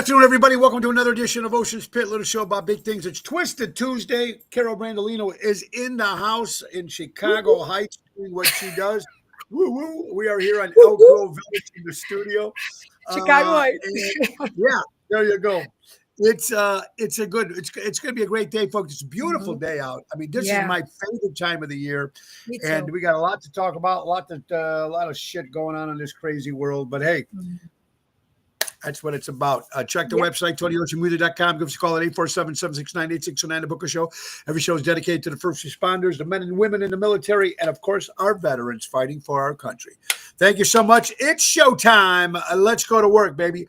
afternoon, everybody. Welcome to another edition of Ocean's Pit, little show about big things. It's Twisted Tuesday. Carol Brandolino is in the house in Chicago Heights doing what she does. Woo woo. We are here on Elk Grove Village in the studio. Chicago Heights. Yeah, there you go. It's going to be a great day, folks. It's a beautiful day out. I mean, this is my favorite time of the year, and we got a lot to talk about, a lot of shit going on in this crazy world. But hey. That's what it's about. Check the website, TonyOceanMusic.com. Give us a call at 847-769-8609 to book a show. Every show is dedicated to the first responders, the men and women in the military, and, of course, our veterans fighting for our country. Thank you so much. It's showtime. Let's go to work, baby.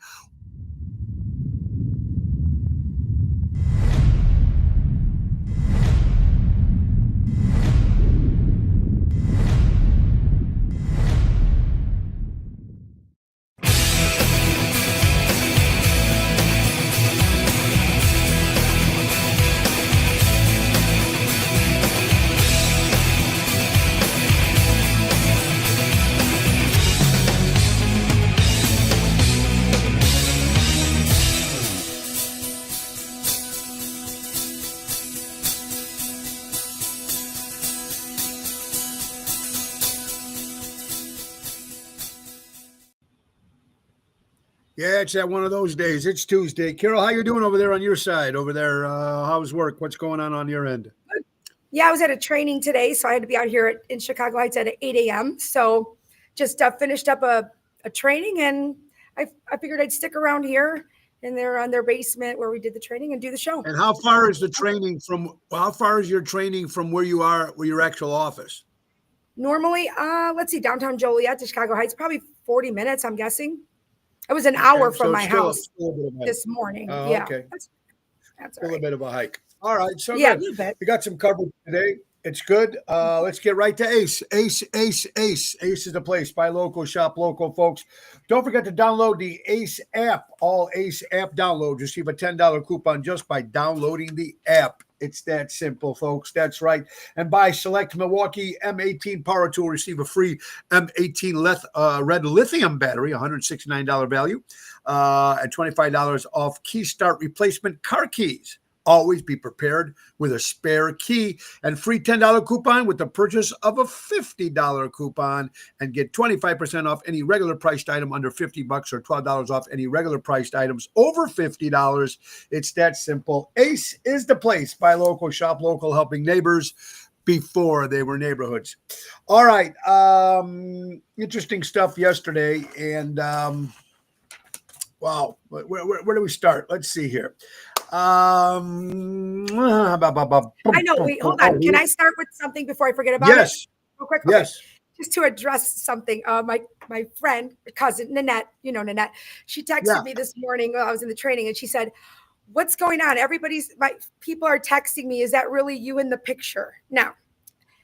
Yeah, it's at one of those days. It's Tuesday. Carol, how you doing over there on your side? Over there, how's work? What's going on your end? Yeah, I was at a training today, so I had to be out here in Chicago Heights at 8 a.m. So just finished up a training, and I figured I'd stick around here in their basement where we did the training and do the show. And how far is the training from? How far is your training from where you are, where your actual office? Normally, let's see, downtown Joliet to Chicago Heights, probably 40 minutes, I'm guessing. It was an hour from my house this morning. Yeah. Okay. That's a little bit of a hike. All right. So yeah, good. We got some coverage today. It's good. Let's get right to Ace. Ace is the place. Buy local, shop local, folks. Don't forget to download the Ace app. All Ace app downloads receive a $10 coupon just by downloading the app. It's that simple, folks. That's right. And buy select Milwaukee M18 power tool. Receive a free M18 red lithium battery, $169 value, and $25 off key start replacement car keys. Always be prepared with a spare key and free $10 coupon with the purchase of a $50 coupon, and get 25% off any regular priced item under $50 or $12 off any regular priced items over $50. It's that simple. Ace is the place. Buy local, shop local, helping neighbors before they were neighborhoods. All right. Interesting stuff yesterday. And wow, where do we start? Let's see here. I know. Wait, hold on. Can I start with something before I forget about it? Yes. Real quick. Yes. Just to address something. My friend, cousin, Nanette, Nanette, she texted me this morning while I was in the training, and she said, "What's going on? My people are texting me. Is that really you in the picture?" Now,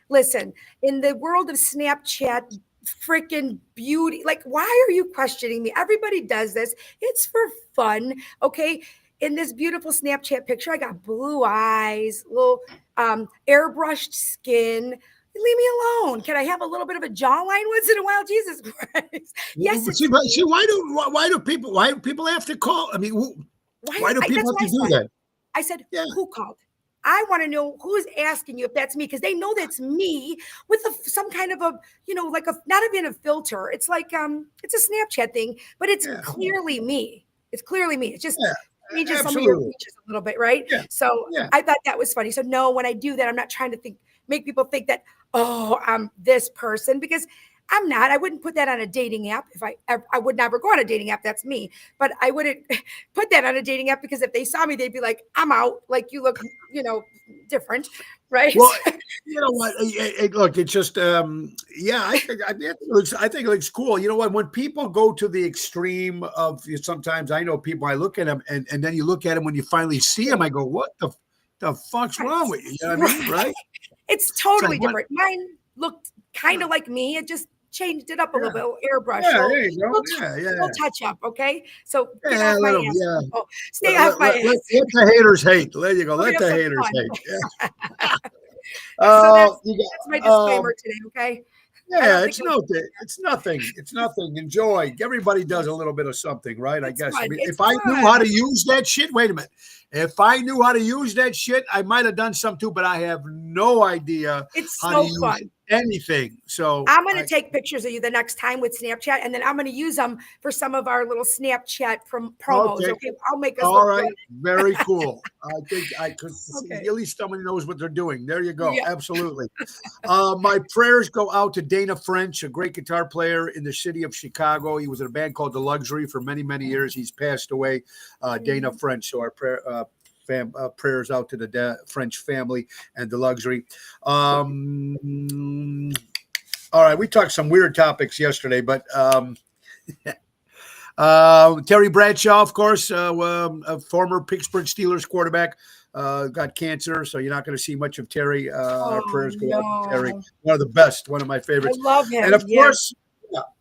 listen, in the world of Snapchat, freaking beauty, like, why are you questioning me? Everybody does this. It's for fun. Okay. In this beautiful Snapchat picture, I got blue eyes, little airbrushed skin. Leave me alone. Can I have a little bit of a jawline once in a while? Jesus Christ. Yes. See, why do people have to call? I mean, why do people have to do that? I said, who called? I want to know who's asking you if that's me, because they know that's me with some kind of not even a filter. It's like it's a Snapchat thing, but it's clearly me. It's clearly me. It's just just some of your features a little bit, right? Yeah. So I thought that was funny. So no, when I do that, I'm not trying to make people think that, oh, I'm this person, because I'm not. I wouldn't put that on a dating app. If I would never go on a dating app. That's me. But I wouldn't put that on a dating app, because if they saw me, they'd be like, I'm out. Like, you look, different, right? Well, you know what? Look, it's just, I think it looks cool. You know what? When people go to the extreme of, sometimes I know people, I look at them, and then you look at them when you finally see them, I go, what the fuck's wrong with you? You know what I mean? Right? It's totally different. Mine looked kind of like me. It just changed it up a little bit, airbrush. Yeah, there you go. We'll touch up, okay? So get off my ass. Stay off my ass. Let the haters hate. There you go. Let the haters hate. So that's my disclaimer today, okay? Yeah, think it's nothing. It's nothing. Enjoy. Everybody does a little bit of something, right? I it's guess. I fun. mean, It's if I knew fun. how to use that shit, wait a minute. If I knew how to use that shit, I might have done some too, but I have no idea It's how to so use fun. anything. So I'm going to take pictures of you the next time with Snapchat, and then I'm going to use them for some of our little Snapchat promos. okay. Okay, I'll make us All look right. good. Very cool. I think I could Okay. at least somebody knows what they're doing. There you go. Yeah. Absolutely. My prayers go out to Dana French, a great guitar player in the city of Chicago. He was in a band called The Luxury for many, many years. He's passed away. Dana French. So our prayers out to the French family and The Luxury. All right. We talked some weird topics yesterday, but Terry Bradshaw, of course, a former Pittsburgh Steelers quarterback, got cancer, so you're not going to see much of Terry. Our prayers go out to Terry. No. One of the best, one of my I favorites. love him. And of Yeah. course,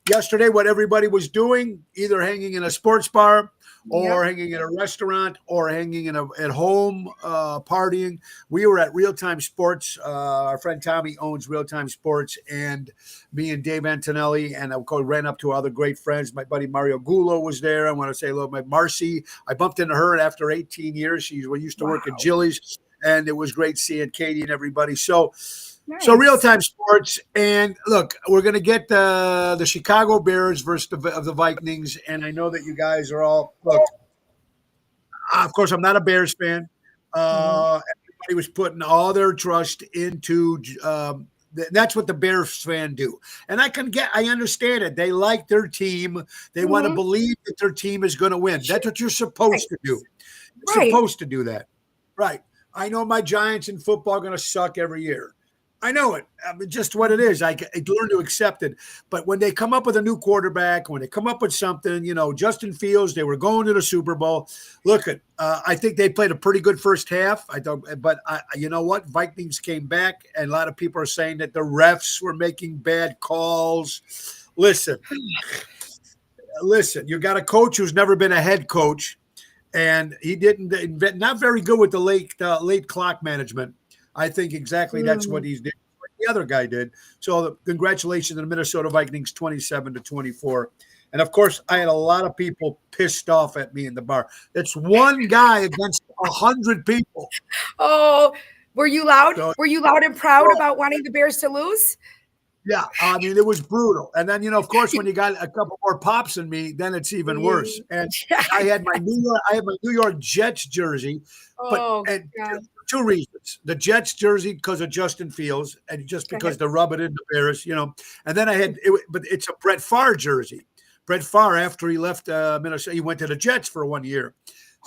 yesterday, what everybody was doing, either hanging in a sports bar or hanging in a restaurant or hanging at home, partying. We were at Real Time Sports. Our friend Tommy owns Real Time Sports, and me and Dave Antonelli, and I ran up to other great friends. My buddy Mario Gulo was there. I want to say hello to my Marcy. I bumped into her after 18 years. She used to work at Jilly's, and it was great seeing Katie and everybody. So Real Time Sports, and look, we're going to get the Chicago Bears versus the Vikings, and I know that you guys are all look. Of course, I'm not a Bears fan. Everybody was putting all their trust into. That's what the Bears fan do, and I understand it. They like their team. They want to believe that their team is going to win. That's what you're supposed to do. You're supposed to do that, right? I know my Giants in football are going to suck every year. I know it. I mean, just what it is. I learned to accept it. But when they come up with a new quarterback, when they come up with something, Justin Fields, they were going to the Super Bowl. Look, I think they played a pretty good first half. I thought, but you know what? Vikings came back, and a lot of people are saying that the refs were making bad calls. Listen, you got a coach who's never been a head coach, and he not very good with the late clock management. I think exactly that's what he's doing. What the other guy did. So congratulations to the Minnesota Vikings, 27-24. And of course, I had a lot of people pissed off at me in the bar. That's one guy against 100 people. Oh, were you loud? Were you loud and proud about wanting the Bears to lose? Yeah, I mean, it was brutal. And then, of course, when you got a couple more pops than me, then it's even worse. And I had my New York Jets jersey. God. Two reasons: the Jets jersey because of Justin Fields, and just because to rub it in the Bears, And then I had but it's a Brett Favre jersey. Brett Favre, after he left Minnesota, he went to the Jets for 1 year.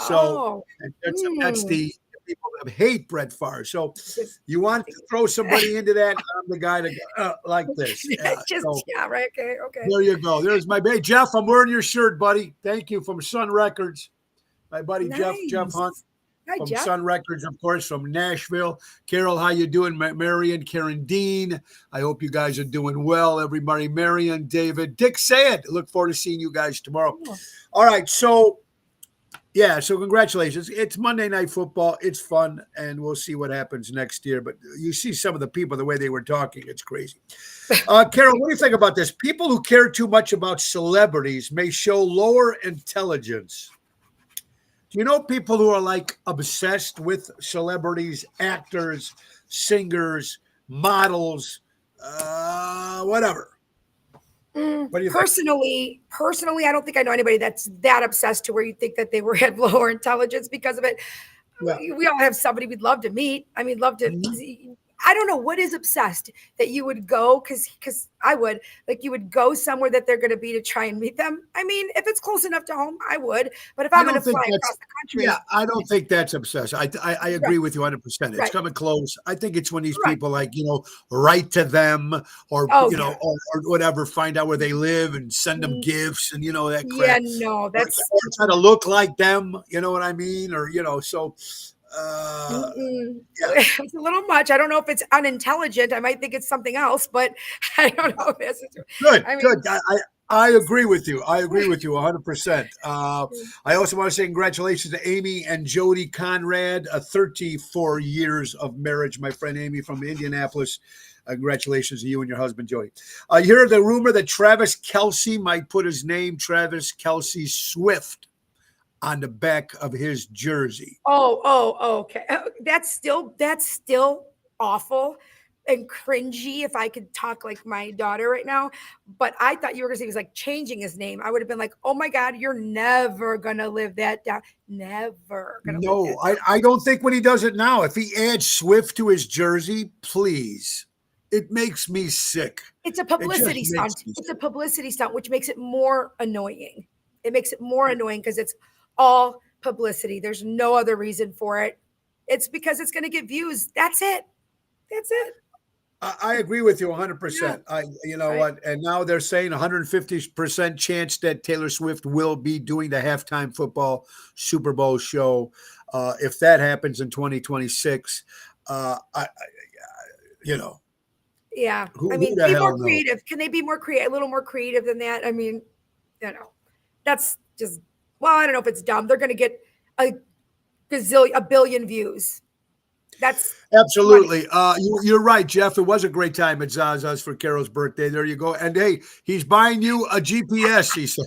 So that's the people that hate Brett Favre. So you want to throw somebody into that? I'm the guy to go like this. Right. Okay. There you go. There's my baby Jeff. I'm wearing your shirt, buddy. Thank you from Sun Records. My buddy Jeff Hunt. From Sun Records, of course, from Nashville. Carol, how you doing? Marion, Karen Dean. I hope you guys are doing well. Everybody, Marion, David, Dick Sayed. Look forward to seeing you guys tomorrow. All right, so congratulations. It's Monday Night Football. It's fun, and we'll see what happens next year. But you see some of the people, the way they were talking, it's crazy. Carol, what do you think about this? People who care too much about celebrities may show lower intelligence. Do you know people who are like obsessed with celebrities, actors, singers, models, whatever? What do you think? Personally, I don't think I know anybody that's that obsessed to where you think that they had lower intelligence because of it. Yeah. We all have somebody we'd love to meet. I mean, love to. I don't know what is obsessed that you would go because I would you would go somewhere that they're going to be to try and meet them. I mean, if it's close enough to home, I would. But if I'm going to fly across the country, I don't think that's obsessed. I agree with you 100%. It's coming close. I think it's when these people write to them or or whatever, find out where they live and send them gifts and that crap. Yeah, no, that's or try to look like them. You know what I mean? Or so. It's a little much. I don't know if it's unintelligent. I might think it's something else, but I don't know. Good. I agree with you. 100%. I also want to say congratulations to Amy and Jody Conrad, 34 years of marriage. My friend Amy from Indianapolis. Congratulations to you and your husband, Joey. You hear the rumor that Travis Kelce might put his name, Travis Kelce Swift, on the back of his jersey. Okay. That's still awful and cringy if I could talk like my daughter right now. But I thought you were gonna say he was like changing his name. I would have been like, oh my God, you're never gonna live that down. Never gonna live that down. I don't think when he does it now, if he adds Swift to his jersey, please. It makes me sick. It's a publicity stunt. It's a publicity stunt, which makes it more annoying. It makes it more annoying because it's all publicity. There's no other reason for it. It's because it's going to get views. That's it. That's it. I agree with you 100%. Yeah. You know what? And now they're saying 150% chance that Taylor Swift will be doing the halftime football Super Bowl show. If that happens in 2026, you know. Yeah. Who I mean, the be hell more knows? creative. Can they be more creative, a little more creative than that? I mean, you know, that's just, well, I don't know if it's dumb. They're going to get a billion views. That's Absolutely. You're right, Jeff. It was a great time at Zaza's for Carol's birthday. There you go. And hey, he's buying you a GPS, he said.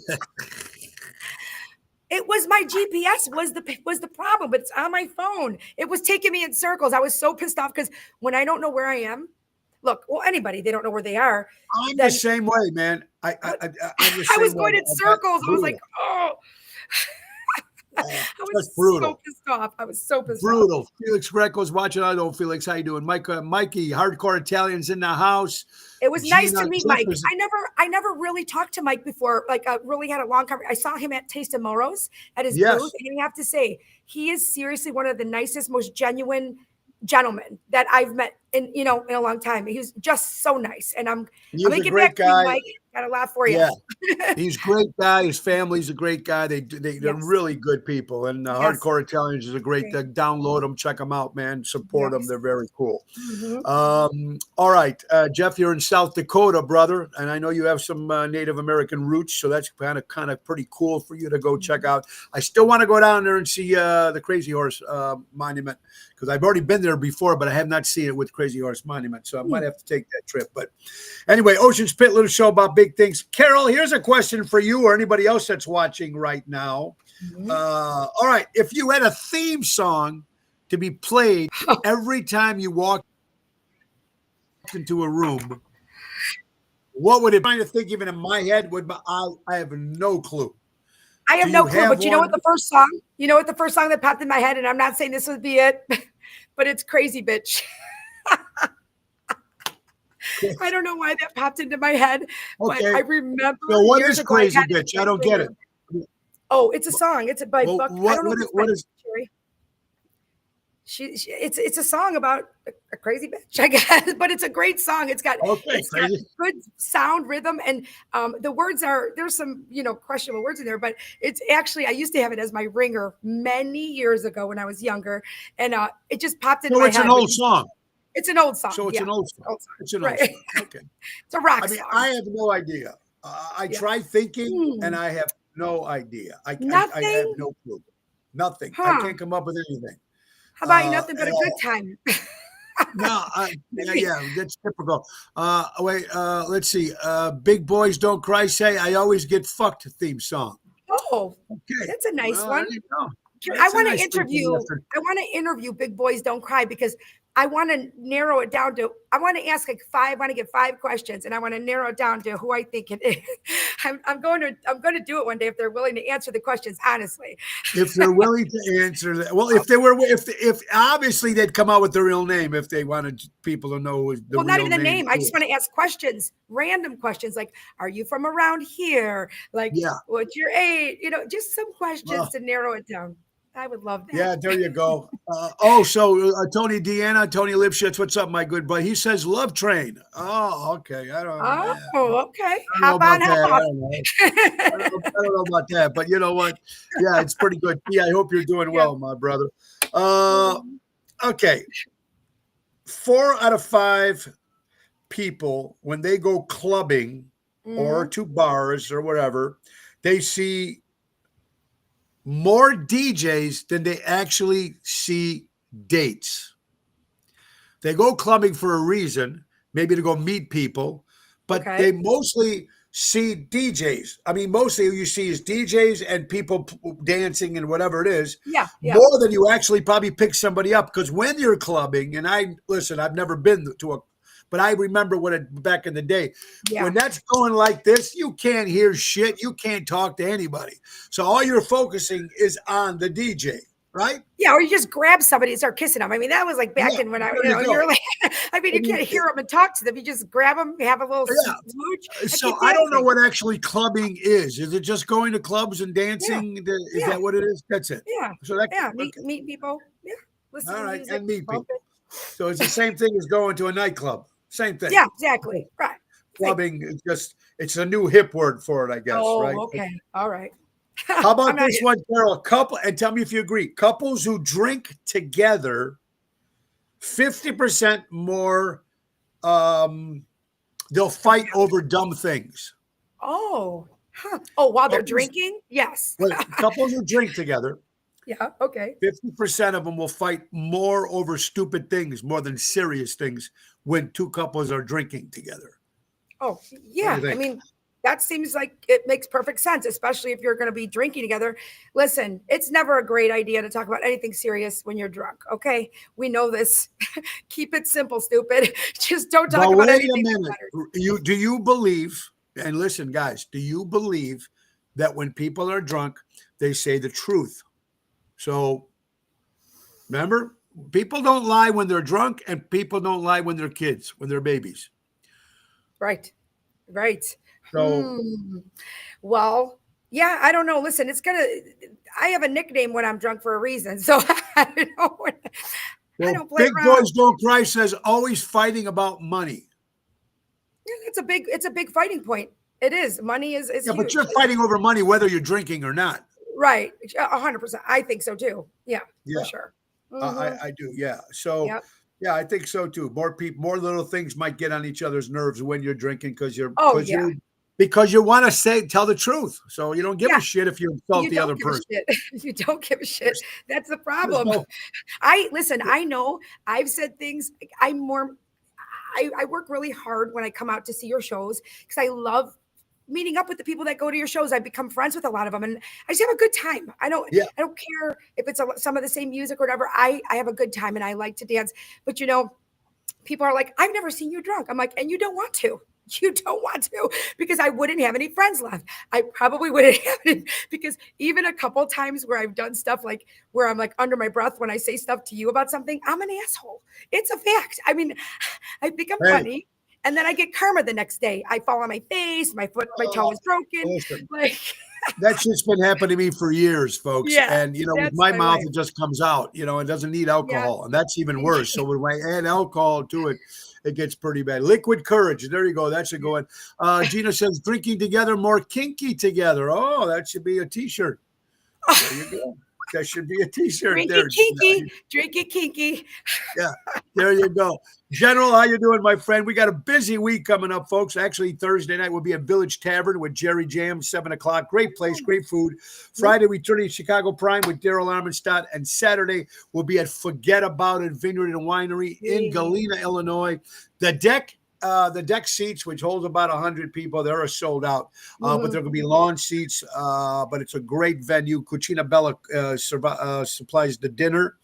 It was my GPS was the problem, but it's on my phone. It was taking me in circles. I was so pissed off because when I don't know where I am, look, well, anybody, they don't know where they are. I'm the same way, man. I'm the same was going way. in circles. I was like, oh. I was so pissed off. I was so pissed brutal. off. Felix Greco's watching. I know, Felix. How you doing? Mikey, Hardcore Italians in the house. It was nice to Gina meet Mike. Jefferson. I never really talked to Mike before. Like, really had a long conversation. I saw him at Taste of Moro's at his booth, and you have to say he is seriously one of the nicest, most genuine gentlemen that I've met in a long time. He was just so nice, and I'm gonna get back to you, Mike. Got a lot for you. Yeah, he's a great guy. His family's a great guy. They're really good people, and Hardcore Italians is a great. Download them, check them out, man. Support them. They're very cool. Mm-hmm. All right, Jeff, you're in South Dakota, brother, and I know you have some Native American roots, so that's kind of pretty cool for you to go check out. I still want to go down there and see the Crazy Horse Monument because I've already been there before, but I have not seen it with Crazy Horse Monument, so I might have to take that trip. But anyway, Ocean's Pit, little show about big things. Carol, here's a question for you or anybody else that's watching right now. Mm-hmm. All right, if you had a theme song to be played every time you walk into a room, what would it be? I'm trying to think, even in my head, I have no clue. I have no clue, but you know what the first song? You know what the first song that popped in my head, and I'm not saying this would be it, but it's Crazy Bitch. I don't know why that popped into my head, but I remember. So what is Crazy Bitch? I don't get it. Oh, it's a song. It's by Buck. I don't know what is Cherry. It's a song about a crazy bitch, I guess, but it's a great song. It's got good sound, rhythm, and the words there's some questionable words in there, but it's actually I used to have it as my ringer many years ago when I was younger, and it just popped into my head. So it's an old song. It's an old song. So it's an old song. It's an old song. Okay. It's a rock song. I have no idea. I tried thinking, and I have no idea. I have no clue. Nothing. I can't come up with anything. How about nothing but a good time? No, yeah, that's typical. Let's see. Big Boys Don't Cry Say I Always Get Fucked theme song. Oh, okay. That's a nice one. I want to interview Big Boys Don't Cry because I want to narrow it down to, I want to ask I want to get 5 questions and I want to narrow it down to who I think it is. I'm going to do it one day if they're willing to answer the questions honestly. If they're willing to answer that. Well, if obviously they'd come out with their real name if they wanted people to know the real name. Well, not even the name. I just want to ask questions, random questions like, are you from around here? Like, what's your age? Just some questions to narrow it down. I would love that. Yeah, there you go. Tony Deanna, Tony Lipschitz, what's up, my good buddy? He says Love Train. Oh, okay. I don't know. Oh, okay. How about I don't know about that, but you know what? Yeah, it's pretty good. Yeah, I hope you're doing well, my brother. Okay. 4 out of 5 people, when they go clubbing or to bars or whatever, they see more DJs than they actually see dates. They go clubbing for a reason. maybe to go meet people, but Okay. they mostly see DJs. I mean, mostly you see is DJs and people dancing and whatever it is, Yeah. Yeah. more than you actually probably pick somebody up. Because when you're clubbing, and listen, I've never been to a, but I remember when back in the day, Yeah. when that's going like this, you can't hear shit. You can't talk to anybody. So all you're focusing is on the DJ, right? Yeah, or you just grab somebody and start kissing them. I mean, that was like back Yeah, in when I, there you go. you're like, I mean, you And you- can't hear them and talk to them. You just grab them, have a little Yeah. smooch. and So keep I don't know dancing. what actually clubbing is. Is it just going to clubs and dancing? Is Yeah. that what it is? That's it. Yeah. So that Yeah. Meet people. Yeah. Listen all to right, music. and meet bump people. it. So it's the same thing as going to a nightclub. Same thing. Yeah, exactly. Right. Clubbing is just it's a new hip word for it, I guess. Oh, right? okay. All right. How about I'm not this one, Carol? Couple, and tell me if you agree. Couples who drink together, 50% more. They'll fight over dumb things. Oh. Huh. Oh, while they're Couples- drinking? Yes. Wait, couples who drink together, Yeah. Okay. 50% of them will fight more over stupid things, more than serious things, when two couples are drinking together. Oh, yeah. I think? mean, that seems like it makes perfect sense, especially if you're going to be drinking together. Listen, it's never a great idea to talk about anything serious when you're drunk. Okay. We know this. Keep it simple, stupid. Just don't talk But about wait a anything. that minute. matters. Do you believe, and listen, guys, do you believe that when people are drunk, they say the truth? So remember, people don't lie when they're drunk, and people don't lie when they're kids, when they're babies. Right. Right. So Well, yeah, I don't know. Listen, I have a nickname when I'm drunk for a reason. So I don't play Big around. Boys Don't Cry says always fighting about money. Yeah, it's a big fighting point. It is. Money is Yeah, huge. but you're fighting over money whether you're drinking or not. Right. 100%. I think so too. Yeah. Yeah. For sure. I do. Yeah. So Yep. yeah, I think so too. More people, more little things might get on each other's nerves when you're drinking because Oh, yeah. because you want to tell the truth. So you don't give Yeah. a shit if you insult the other person. You don't give a shit. That's the problem. no- I know I've said things. I work really hard when I come out to see your shows because I love meeting up with the people that go to your shows. I become friends with a lot of them, and I just have a good time. I don't care if it's some of the same music or whatever. I have a good time and I like to dance. But people are like, I've never seen you drunk. I'm like, and you don't want to. You don't want to because I wouldn't have any friends left. I probably wouldn't have any because even a couple times where I've done stuff like where I'm like under my breath when I say stuff to you about something, I'm an asshole. It's a fact. I mean, I think I'm funny. And then I get karma the next day. I fall on my face, my toe is broken. Listen. Like That's just been happening to me for years, folks. Yeah, and with that's my my mouth, life. it just comes out. It doesn't need alcohol, and that's even worse. So when I add alcohol to it, it gets pretty bad. Liquid courage. There you go. That should go in. Gina says drinking together, more kinky together. Oh, that should be a T-shirt. There you go. That should be a T-shirt. drink there. it kinky, drink it kinky. Yeah, there you go. General, how you doing, my friend? We got a busy week coming up, folks. Actually, Thursday night we'll be at Village Tavern with Jerry Jam, 7 o'clock. Great place, great food. Friday, we turn to Chicago Prime with Daryl Armenstadt. And Saturday, we'll be at Forget About It Vineyard and Winery in Galena, Illinois. The deck seats, which holds about 100 people, they're sold out. But there will be lawn seats. But it's a great venue. Cucina Bella supplies the dinner.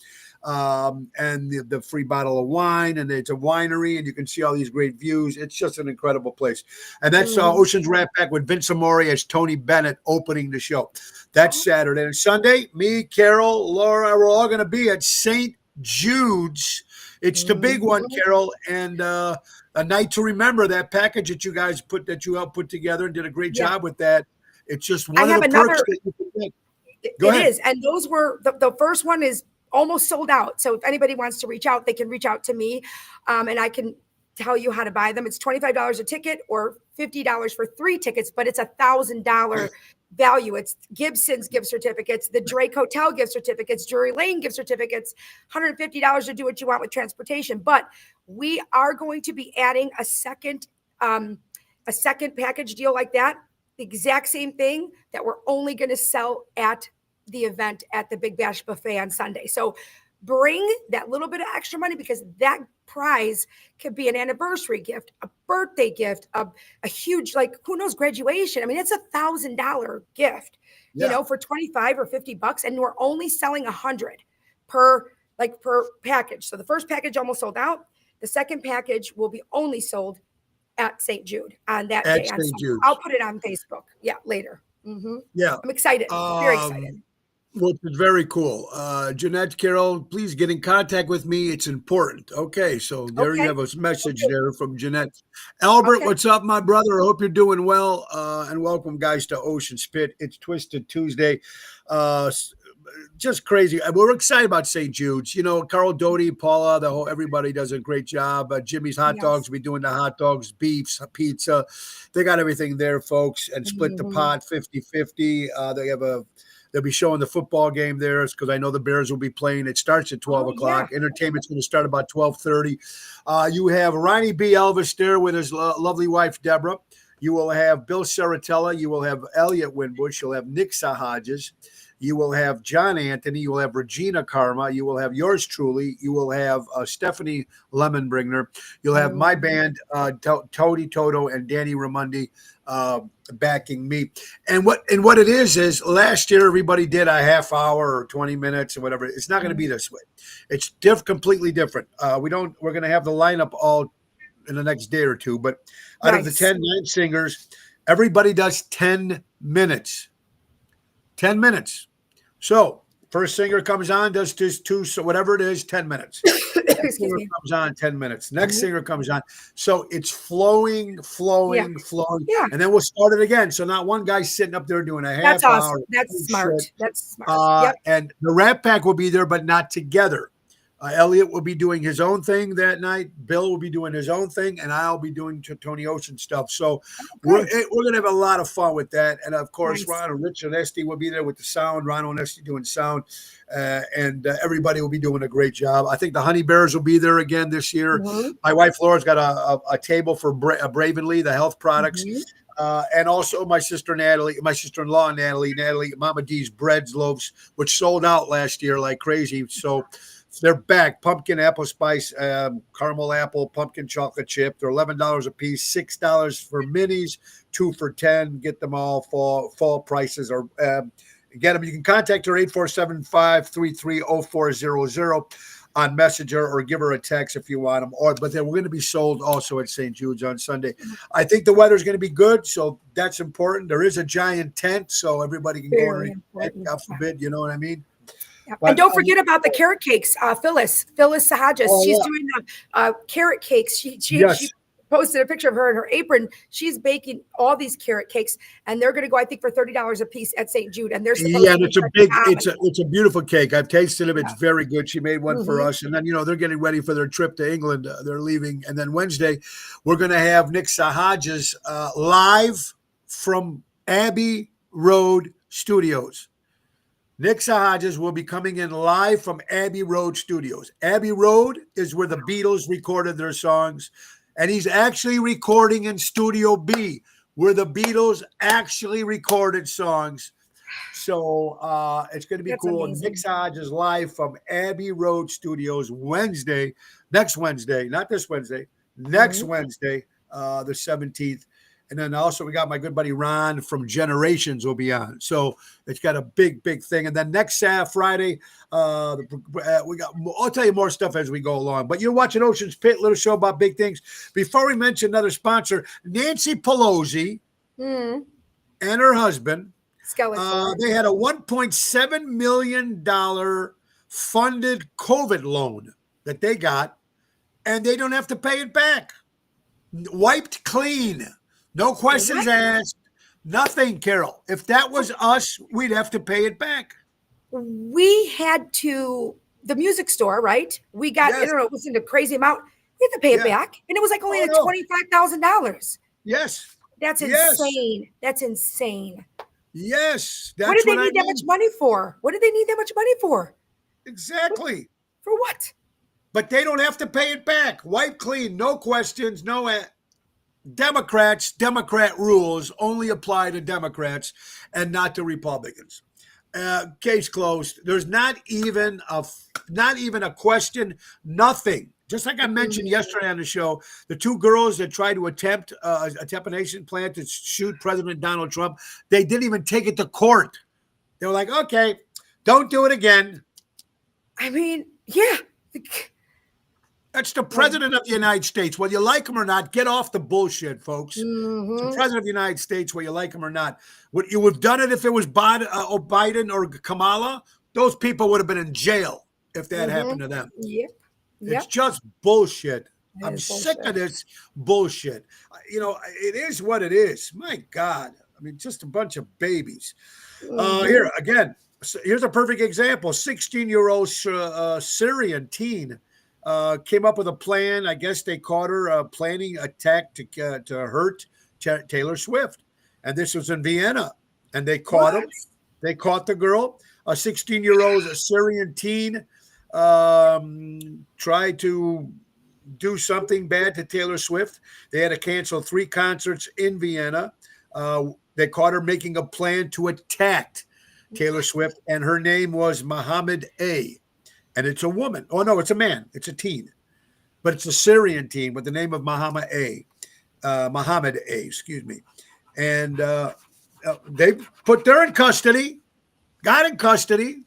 And the free bottle of wine, and it's a winery, and you can see all these great views. It's just an incredible place. And that's Ocean's Rat Pack with Vince Amore as Tony Bennett opening the show. That's Saturday. And Sunday, me, Carol, Laura, we're all going to be at St. Jude's. It's the big one, Carol, and a night to remember. That package that you guys helped put together and did a great job with that. It's just one of the perks that you can get. Go ahead. It is, and those were the first one is almost sold out. So if anybody wants to reach out, they can reach out to me, and I can tell you how to buy them. It's $25 a ticket or $50 for 3 tickets, but it's $1,000 value. It's Gibson's gift certificates, the Drake Hotel gift certificates, Drury Lane gift certificates, $150 to do what you want with transportation. But we are going to be adding a second package deal like that, the exact same thing that we're only going to sell at the event at the Big Bash Buffet on Sunday. So bring that little bit of extra money because that prize could be an anniversary gift, a birthday gift, a huge, like, who knows, graduation. I mean, it's $1,000 gift, Yeah. for 25 or $50, and we're only selling 100 per package. So the first package almost sold out. The second package will be only sold at St. Jude on that At day. St. Jude's. I'll put it on Facebook. Yeah, later. Yeah. I'm excited. Very excited. Which is very cool. Jeanette Carroll, please get in contact with me. It's important. Okay, so there you Okay. have a message there from Jeanette. Albert, Okay. what's up, my brother? I hope you're doing well. And welcome, guys, to Ocean Spit. It's Twisted Tuesday. Just crazy. We're excited about St. Jude's. Carl Doty, Paula, everybody does a great job. Jimmy's Hot Yes. Dogs, we doing the hot dogs, beefs, pizza. They got everything there, folks. And split the pot 50-50. They'll be showing the football game there because I know the Bears will be playing. It starts at 12 o'clock. Yeah. Entertainment's going to start about 12:30. You have Ronnie B. Elvis there with his lovely wife, Deborah. You will have Bill Saratella. You will have Elliot Winbush. You'll have Nick Sahajas. You will have John Anthony. You will have Regina Karma. You will have yours truly. You will have Stephanie Lemonbringer. You'll have my band, Tody Toto and Danny Ramundi, backing me. And what it is last year everybody did a half hour or 20 minutes or whatever. It's not going to be this way. It's completely different. We're going to have the lineup all in the next day or two. But out of the 10 singers, everybody does 10 minutes. 10 minutes. So first singer comes on, does this two, so whatever it is, 10 minutes. Next singer comes on, 10 minutes. Next singer comes on. So it's flowing. Yeah. And then we'll start it again. So not one guy sitting up there doing a half That's hour. awesome. That's smart. That's smart. Yep. And the Rat Pack will be there, but not together. Elliot will be doing his own thing that night. Bill will be doing his own thing, and I'll be doing Tony Ocean stuff. So we're going to have a lot of fun with that. And, of course, Nice. Ron and Rich and Esty will be there with the sound. Ron and Esty doing sound. And everybody will be doing a great job. I think the Honey Bears will be there again this year. My wife Laura's got a table for Bravenly, the health products. And also my sister-in-law, Natalie, Mama D's Breads Loaves, which sold out last year like crazy. So they're back. Pumpkin apple spice, caramel apple, pumpkin chocolate chip. They're $11 a piece, $6 for minis, 2 for $10. Get them all fall prices. Or get them. You can contact her 847-533-0400 on Messenger, or give her a text if you want them. But they're going to be sold also at St. Jude's on Sunday. I think the weather's going to be good, so that's important. There is a giant tent, so everybody can go in. God forbid, you know what I mean? Yeah. And don't forget about the carrot cakes. Phyllis Sahajas, she's doing carrot cakes. She posted a picture of her in her apron. She's baking all these carrot cakes, and they're going to go, I think, for $30 a piece at St. Jude. And they're it's a beautiful cake. I've tasted them. It's very good. She made one for us, and then they're getting ready for their trip to England. They're leaving, and then Wednesday we're going to have Nick Sahajas live from Abbey Road Studios. Nick Sahajas will be coming in live from Abbey Road Studios. Abbey Road is where the Beatles recorded their songs, and he's actually recording in Studio B, where the Beatles actually recorded songs. So it's going to be cool. Amazing. Nick Sahajas live from Abbey Road Studios next Wednesday, not this Wednesday, next Wednesday, the 17th. And then also we got my good buddy Ron from Generations will be on. So it's got a big thing. And then next Friday, I'll tell you more stuff as we go along. But you're watching Ocean's Pit, little show about big things. Before we mention another sponsor, Nancy Pelosi and her husband, they had a $1.7 million funded COVID loan that they got, and they don't have to pay it back. Wiped clean. No questions asked. Nothing, Carol. If that was us, we'd have to pay it back. We had to, the music store, right? We got, I don't know, it was in a crazy amount. We had to pay it back. And it was like only $25,000. Yes. That's insane. That's insane. Yes. What did they need that much money for? What did they need that much money for? Exactly. For what? But they don't have to pay it back. Wipe clean. No questions. No Democrat rules only apply to Democrats and not to Republicans. Case closed. There's not even a question. Nothing. Just like I mentioned yesterday on the show, the two girls that tried to attempt a nation plan to shoot President Donald Trump, they didn't even take it to court. They were like, okay, don't do it again. I mean, yeah. That's the president of the United States. Whether you like him or not, get off the bullshit, folks. It's the president of the United States, whether you like him or not. Would you have done it if it was Biden or Kamala? Those people would have been in jail if that happened to them. Yep. It's just bullshit. I'm is sick bullshit. of this bullshit. You know, it is what it is. My God. I mean, just a bunch of babies. Here, again, here's a perfect example. 16-year-old Syrian teen came up with a plan. I guess they caught her planning attack to hurt Taylor Swift. And this was in Vienna. And they caught him. They caught the girl. A 16-year-old Syrian teen tried to do something bad to Taylor Swift. They had to cancel 3 concerts in Vienna. They caught her making a plan to attack Taylor Swift, and her name was Mohammed A. And it's a woman. Oh, no, it's a man. It's a teen. But it's a Syrian teen with the name of Mohammed A. Excuse me. And they put her in custody, got in custody.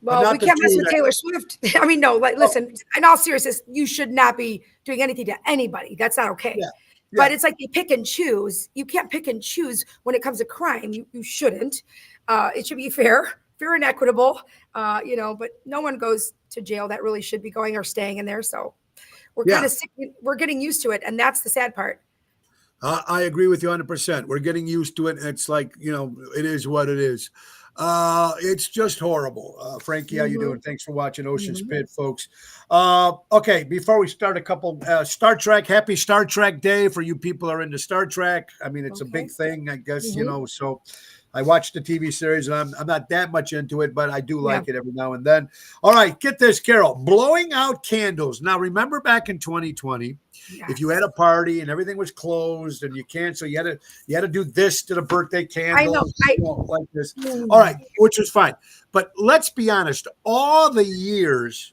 Well, we can't mess with Taylor Swift. I mean, no, like, listen, in all seriousness, you should not be doing anything to anybody. That's not okay. Yeah. But it's like you pick and choose. You can't pick and choose when it comes to crime. You shouldn't. It should be fair and equitable, you know, but no one goes to jail that really should be going or staying in there. So we're kind of sick. We're getting used to it. And that's the sad part. I agree with you 100%. We're getting used to it. It's like, you know, it is what it is. It's just horrible. Frankie, how you doing? Thanks for watching Ocean's Pit, folks. Okay, before we start, a couple Star Trek, happy Star Trek Day for you people who are into Star Trek. I mean, it's a big thing, I guess, you know, so I watched the TV series and I'm not that much into it, but I do like it every now and then. All right, get this, Carol, blowing out candles. Now, remember back in 2020, if you had a party and everything was closed and you canceled, you had to do this to the birthday candles. I know. Like this. All right, which was fine. But let's be honest, all the years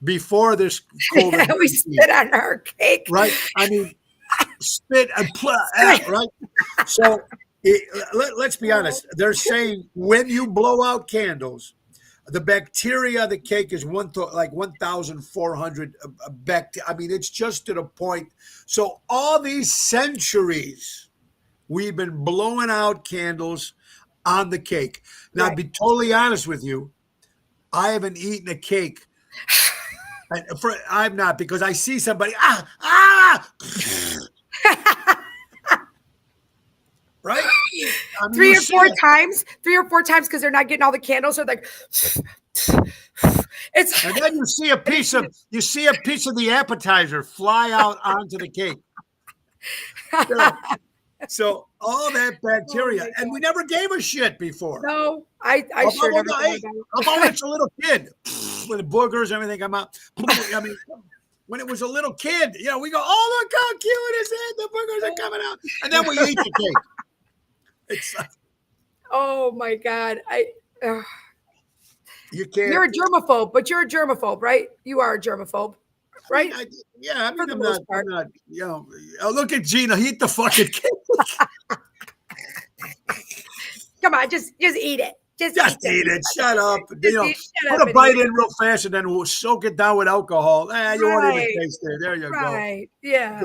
before this COVID, we spit on our cake. Right? I mean, spit and right? So let's be honest. They're saying when you blow out candles, the bacteria of the cake is 1,400 bacteria. I mean, it's just to the point. So all these centuries, we've been blowing out candles on the cake. Now, to be totally honest with you, I haven't eaten a cake. I'm not, because I see somebody, right? I mean, 3 or 4 times because they're not getting all the candles. So like, it's. And then you see a piece of the appetizer fly out onto the cake. So all that bacteria, and we never gave a shit before. No, I sure never. How about it's a little kid with the boogers and everything come out? I mean, when it was a little kid, you know, we go, "Oh, look how cute is it? The boogers are coming out," and then we eat the cake. It's oh my God, you can't. You're a germaphobe, but you're a germaphobe, right? You are a germaphobe, right? I mean, I'm not. You know, look at Gina. He eat the fucking cake. Come on, just eat it. Just eat it. Shut up. You know, put a bite in real fast and then we'll soak it down with alcohol. You won't even taste it. There you go. Right. Yeah.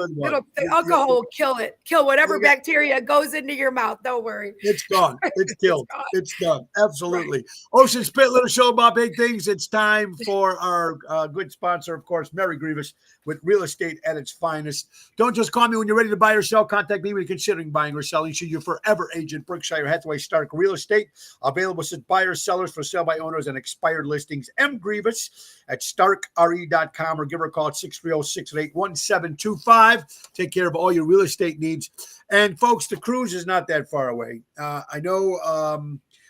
Alcohol will kill it. Kill whatever bacteria goes into your mouth. Don't worry. It's gone. It's killed. It's done. Absolutely. Right. Ocean's Pit, little show about big things. It's time for our good sponsor, of course, Mary Grievous, with real estate at its finest. Don't just call me when you're ready to buy or sell. Contact me when you're considering buying or selling. She's your forever agent, Berkshire Hathaway Stark Real Estate. Available as buyers, sellers, for sale by owners, and expired listings. M. Grievous at starkre.com or give her a call at 630-638-1725. Take care of all your real estate needs. And folks, the cruise is not that far away. I know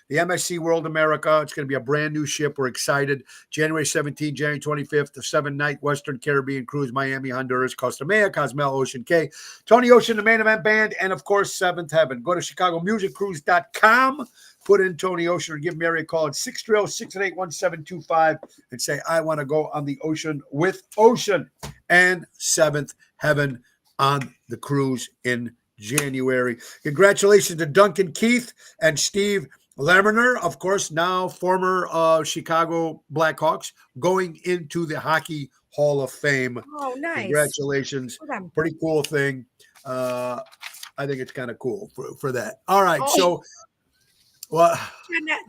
the MSC World America, it's going to be a brand new ship. We're excited. January 17th, January 25th, the 7-night Western Caribbean cruise, Miami, Honduras, Costa Maya, Cozumel, Ocean Cay, Tony Ocean, the main event band, and of course, Seventh Heaven. Go to ChicagoMusicCruise.com put in Tony Ocean or give Mary a call at 630-688-1725 and say, I want to go on the ocean with Ocean and Seventh Heaven on the cruise in January. Congratulations to Duncan Keith and Steve Laminer, of course, now former Chicago Blackhawks, going into the Hockey Hall of Fame. Oh, nice. Congratulations. Okay. Pretty cool thing. I think it's kind of cool for that. All right. So, well,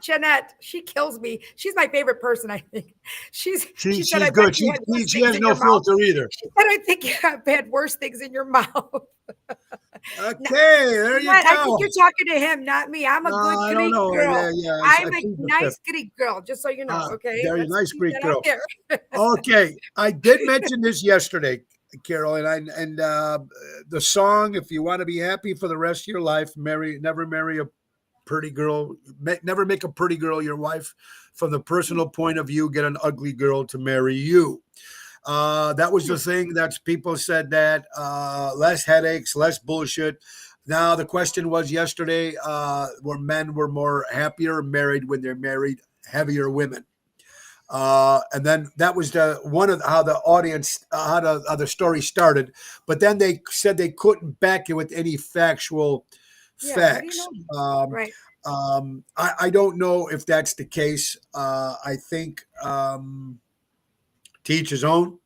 Jeanette, she kills me. She's my favorite person, I think. She she's said, good. She has no filter either. She said, I think you have had worse things in your mouth. Okay, there you go. I think you're talking to him, not me. I'm a good Greek girl. Yeah, I'm a nice Greek girl, just so you know, okay? Very nice Greek girl. Okay, I did mention this yesterday, Carol, and the song, if you want to be happy for the rest of your life, never marry a pretty girl, never make a pretty girl your wife. From the personal point of view, get an ugly girl to marry you. That was the thing that people said that less headaches, less bullshit. Now the question was yesterday, where men were more happier married when they're married heavier women. And then that was one of how the audience, how the story started. But then they said they couldn't back it with any factual facts. Right. I don't know if that's the case. I think to each his own.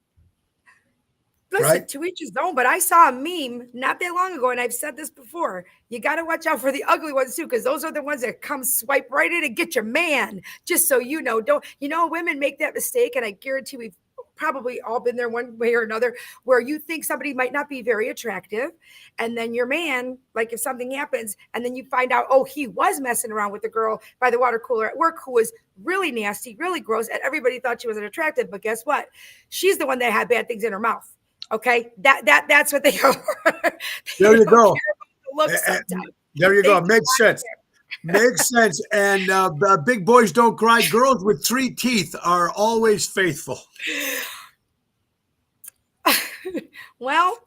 Listen, right? To each his own. But I saw a meme not that long ago, and I've said this before. You got to watch out for the ugly ones too, because those are the ones that come swipe right in and get your man. Just so you know, women make that mistake, and I guarantee we've probably all been there one way or another, where you think somebody might not be very attractive, and then your man, like if something happens, and then you find out, oh, he was messing around with the girl by the water cooler at work who was really nasty, really gross, and everybody thought she was attractive. But guess what? She's the one that had bad things in her mouth. Okay, that's what they are. There you go. There you go. Makes sense. Makes sense. And big boys don't cry. Girls with 3 teeth are always faithful. Well,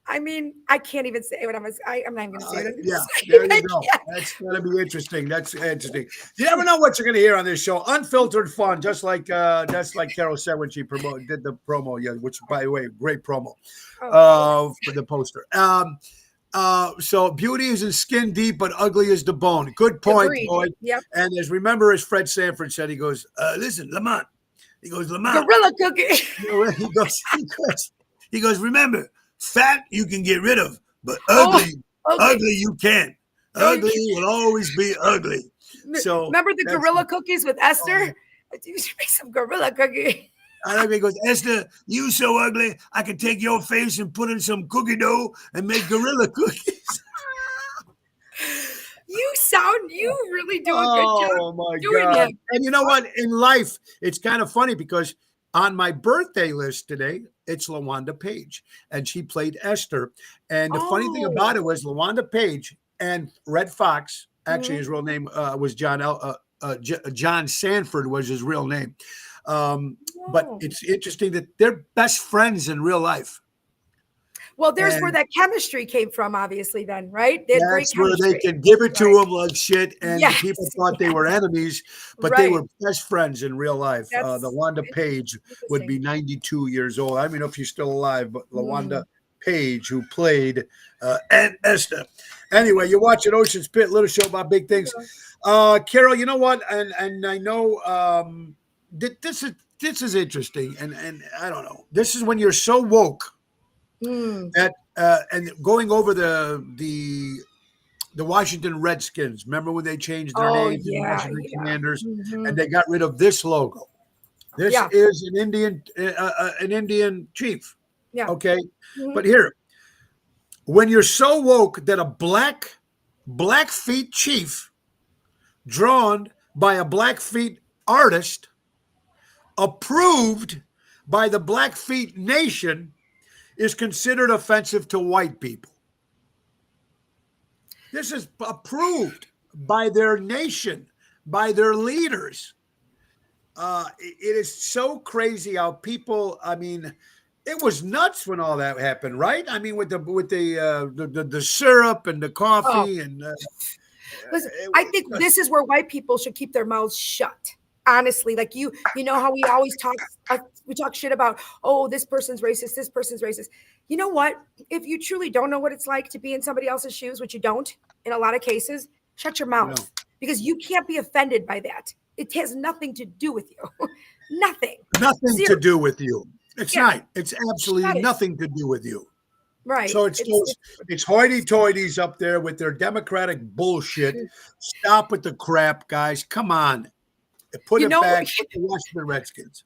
I mean, I can't even say what I'm not even going to say it. Yeah, there you go. That's going to be interesting. That's interesting. You never know what you're going to hear on this show. Unfiltered fun, just like Carol said when she did the promo. Yeah, which, by the way, great promo for the poster. So beauty is in skin deep, but ugly is the bone. Good point, Boyd. Yep. And remember, as Fred Sanford said, he goes, listen, Lamont. He goes, Lamont. Gorilla cookie. He goes, remember, fat you can get rid of, but ugly you can't. Ugly will always be ugly. So remember the gorilla cookies with Esther? You should make some gorilla cookie. I think he goes, Esther, you so ugly, I can take your face and put in some cookie dough and make gorilla cookies. You really do a good job. Oh my God. And you know what? In life, it's kind of funny because on my birthday list today, it's LaWanda Page, and she played Esther. And the funny thing about it was LaWanda Page and Red Fox, actually his real name was John Sanford was his real name. But it's interesting that they're best friends in real life. Well, there's where that chemistry came from, obviously, then, right? They had great where chemistry. they can give it to them like shit, and people thought they were enemies, but they were best friends in real life. LaWanda Page would be 92 years old. I don't know if she's still alive, but LaWanda Page, who played Aunt Esther. Anyway, you're watching Ocean's Pit, little show about big things. Carol, you know what? And I know this is interesting, and I don't know. This is when you're so woke. That and going over the Washington Redskins. Remember when they changed their name to the Washington Commanders, and they got rid of this logo. This is an Indian chief. Yeah. Okay. But here, when you're so woke that a Blackfeet chief drawn by a Blackfeet artist, approved by the Blackfeet Nation, is considered offensive to white people. This is approved by their nation, by their leaders. It is so crazy how people, I mean, it was nuts when all that happened, right? I mean, with the syrup and the coffee and Listen, I think this is where white people should keep their mouths shut. Honestly, like you know how we always talk shit about, oh, this person's racist, this person's racist. You know what? If you truly don't know what it's like to be in somebody else's shoes, which you don't in a lot of cases, shut your mouth because you can't be offended by that. It has nothing to do with you. Nothing. Nothing Zero. to do with you. It's not. It's absolutely nothing to do with you. Right. So it's hoity-toities up there with their Democratic bullshit. Stop with the crap, guys. Come on. Put it back. Put the Washington Redskins.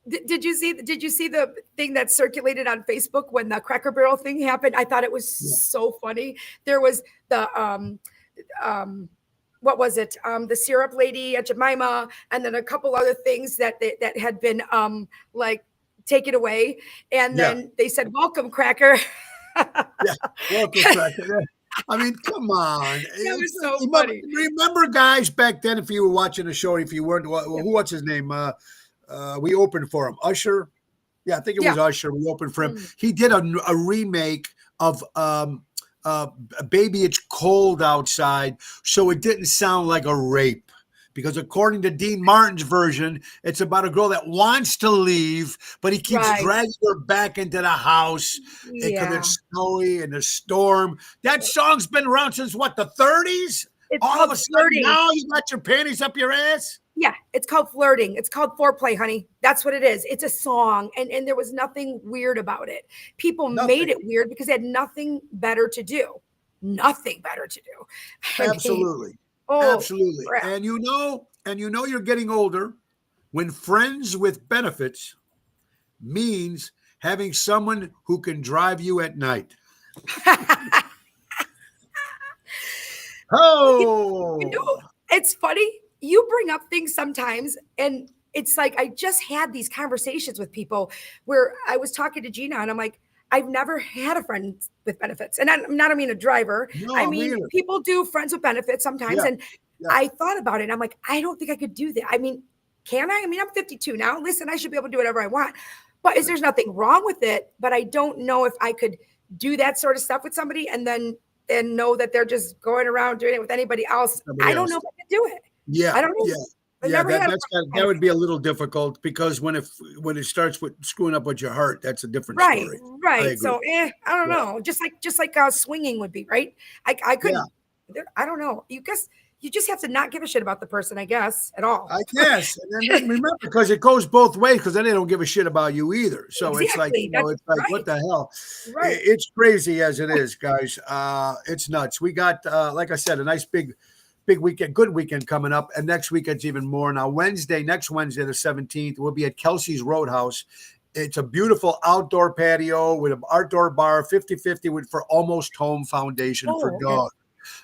Did you see the thing that circulated on Facebook when the Cracker Barrel thing happened? I thought it was so funny. There was the what was it? The syrup lady at Jemima, and then a couple other things that had been like taken away. And then they said, "Welcome, Cracker." Welcome, Cracker. I mean, come on. That was so funny. Remember, guys, back then, if you were watching the show, if you weren't, what's his name? We opened for him. Usher. Yeah, I think it was Usher. We opened for him. He did a remake of Baby It's Cold Outside, so it didn't sound like a rape. Because according to Dean Martin's version, it's about a girl that wants to leave, but he keeps dragging her back into the house because it's snowy and a storm. That song's been around since what, the 30s? All of a sudden now you got your panties up your ass? Yeah, it's called flirting. It's called foreplay, honey. That's what it is. It's a song, and there was nothing weird about it. People made it weird because they had nothing better to do. Nothing better to do. Absolutely. Absolutely. Crap. And you know you're getting older when friends with benefits means having someone who can drive you at night. You know, it's funny. You bring up things sometimes, and it's like I just had these conversations with people where I was talking to Gina, and I'm like, I've never had a friend with benefits. And I'm not, I mean, a driver. No, I mean, people do friends with benefits sometimes. And I thought about it. And I'm like, I don't think I could do that. I mean, can I? I mean, I'm 52 now. Listen, I should be able to do whatever I want. But there's nothing wrong with it. But I don't know if I could do that sort of stuff with somebody and know that they're just going around doing it with anybody else. I don't know if I could do it. Yeah. I don't know. Yeah, that would be a little difficult because when it starts with screwing up with your heart, that's a different story. Right. So I don't know. Just like swinging would be, right? I couldn't. I don't know. You just have to not give a shit about the person, I guess, at all. I guess. And then remember, because it goes both ways, because then they don't give a shit about you either. So it's like, what the hell? Right. It's crazy as it is, guys. It's nuts. We got, like I said, a nice big weekend, good weekend coming up. And next weekend's even more. Now, next Wednesday, the 17th, we'll be at Kelsey's Roadhouse. It's a beautiful outdoor patio with an outdoor bar, 50-50 for Almost Home Foundation for dogs.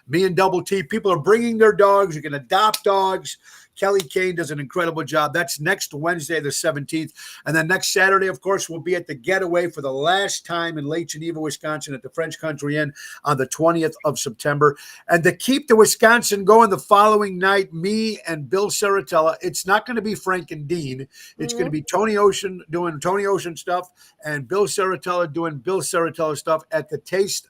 Me and Double T, people are bringing their dogs. You can adopt dogs. Kelly Kane does an incredible job. That's next Wednesday, the 17th. And then next Saturday, of course, we'll be at the Getaway for the last time in Lake Geneva, Wisconsin at the French Country Inn on the 20th of September. And to keep the Wisconsin going the following night, me and Bill Saratella, it's not going to be Frank and Dean. It's going to be Tony Ocean doing Tony Ocean stuff and Bill Saratella doing Bill Saratella stuff at the Taste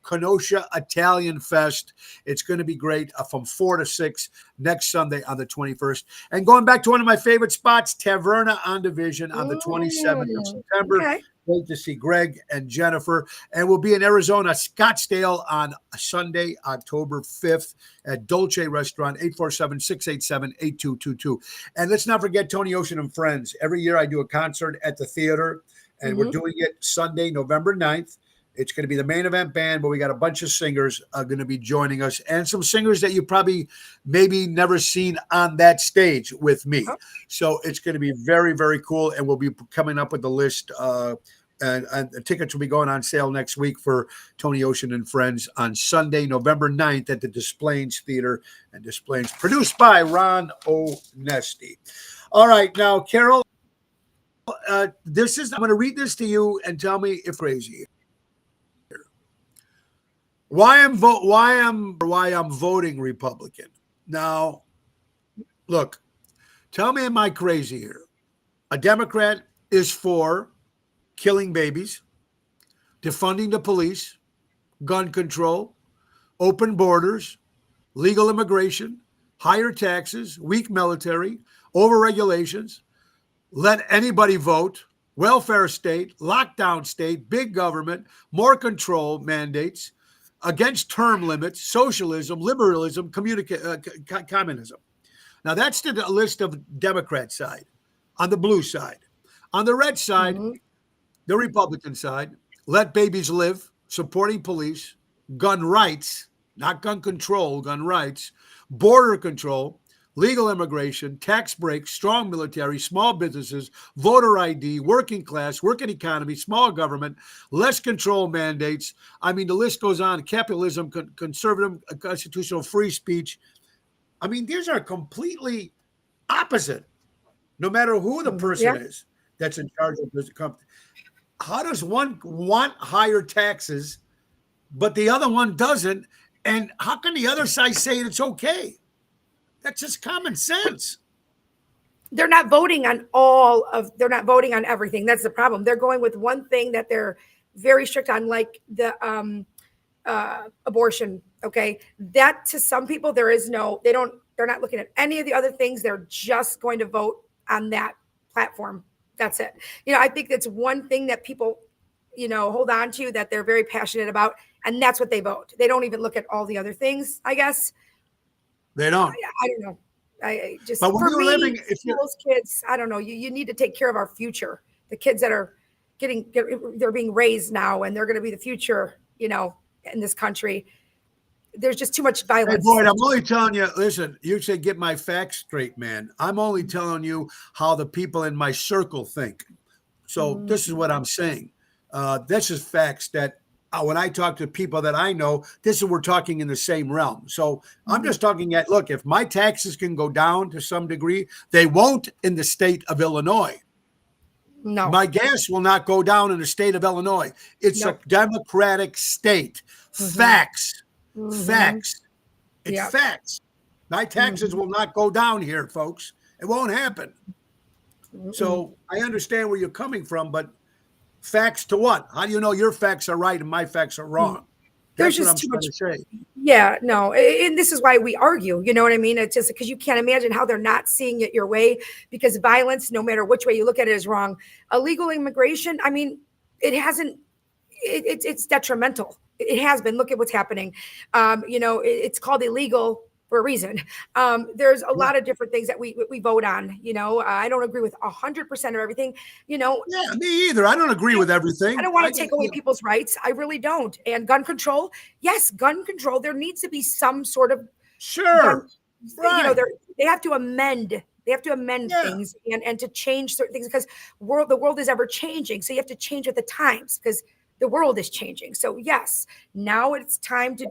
Kenosha Italian Fest. It's going to be great from 4 to 6 next Sunday on the 21st. And going back to one of my favorite spots, Taverna on Division on the 27th of September. Okay. Great to see Greg and Jennifer. And we'll be in Arizona, Scottsdale on Sunday, October 5th at Dolce Restaurant, 847-687-8222. And let's not forget Tony Ocean and Friends. Every year I do a concert at the theater, and we're doing it Sunday, November 9th. It's going to be the main event band, but we got a bunch of singers going to be joining us and some singers that you probably maybe never seen on that stage with me. So it's going to be very, very cool. And we'll be coming up with the list. And the tickets will be going on sale next week for Tony Ocean and Friends on Sunday, November 9th at the Desplaines Theater and Desplaines, produced by Ron Onesti. All right. Now, Carol, I'm going to read this to you and tell me if crazy. Why I'm voting Republican. Now, look, tell me, am I crazy here? A Democrat is for killing babies, defunding the police, gun control, open borders, legal immigration, higher taxes, weak military, over-regulations, let anybody vote, welfare state, lockdown state, big government, more control mandates, against term limits, socialism, liberalism, communism. Now, that's the list of Democrat side. On the blue side. On the red side, the Republican side, let babies live, supporting police, gun rights, not gun control, gun rights, border control, legal immigration, tax breaks, strong military, small businesses, voter ID, working class, working economy, small government, less control mandates. I mean, the list goes on. Capitalism, conservative, constitutional free speech. I mean, these are completely opposite, no matter who the person is that's in charge of this company. How does one want higher taxes, but the other one doesn't? And how can the other side say it's okay? That's just common sense. They're not voting on they're not voting on everything. That's the problem. They're going with one thing that they're very strict on, like the abortion. Okay. That to some people, they're not looking at any of the other things. They're just going to vote on that platform. That's it. I think that's one thing that people, hold on to, that they're very passionate about. And that's what they vote. They don't even look at all the other things, I guess. They don't. I don't know. I just, but when for me, if those kids, I don't know. You need to take care of our future. The kids that are they're being raised now, and they're going to be the future, in this country. There's just too much violence. Hey, Boyd, I'm only telling you, listen, you say get my facts straight, man. I'm only telling you how the people in my circle think. So this is what I'm saying. This is facts that when I talk to people that I know, we're talking in the same realm. So I'm just talking look, if my taxes can go down to some degree, they won't in the state of Illinois. No. My gas will not go down in the state of Illinois. It's a Democratic state. Facts. Facts. It's facts. My taxes will not go down here, folks. It won't happen. So I understand where you're coming from, but facts to what? How do you know your facts are right and my facts are wrong? There's just too much. Yeah, no. And this is why we argue. You know what I mean? It's just because you can't imagine how they're not seeing it your way, because violence, no matter which way you look at it, is wrong. Illegal immigration, I mean, it's detrimental. It has been. Look at what's happening. It's called illegal for a reason. There's a lot of different things that we vote on. I don't agree with 100% of everything. Yeah, me either. I don't agree with everything. I don't want to take away people's rights. I really don't. And gun control, yes, gun control. There needs to be some sort of right. They have to amend. They have to amend things and to change certain things, because the world is ever changing. So you have to change with the times, because the world is changing. So yes, now it's time to.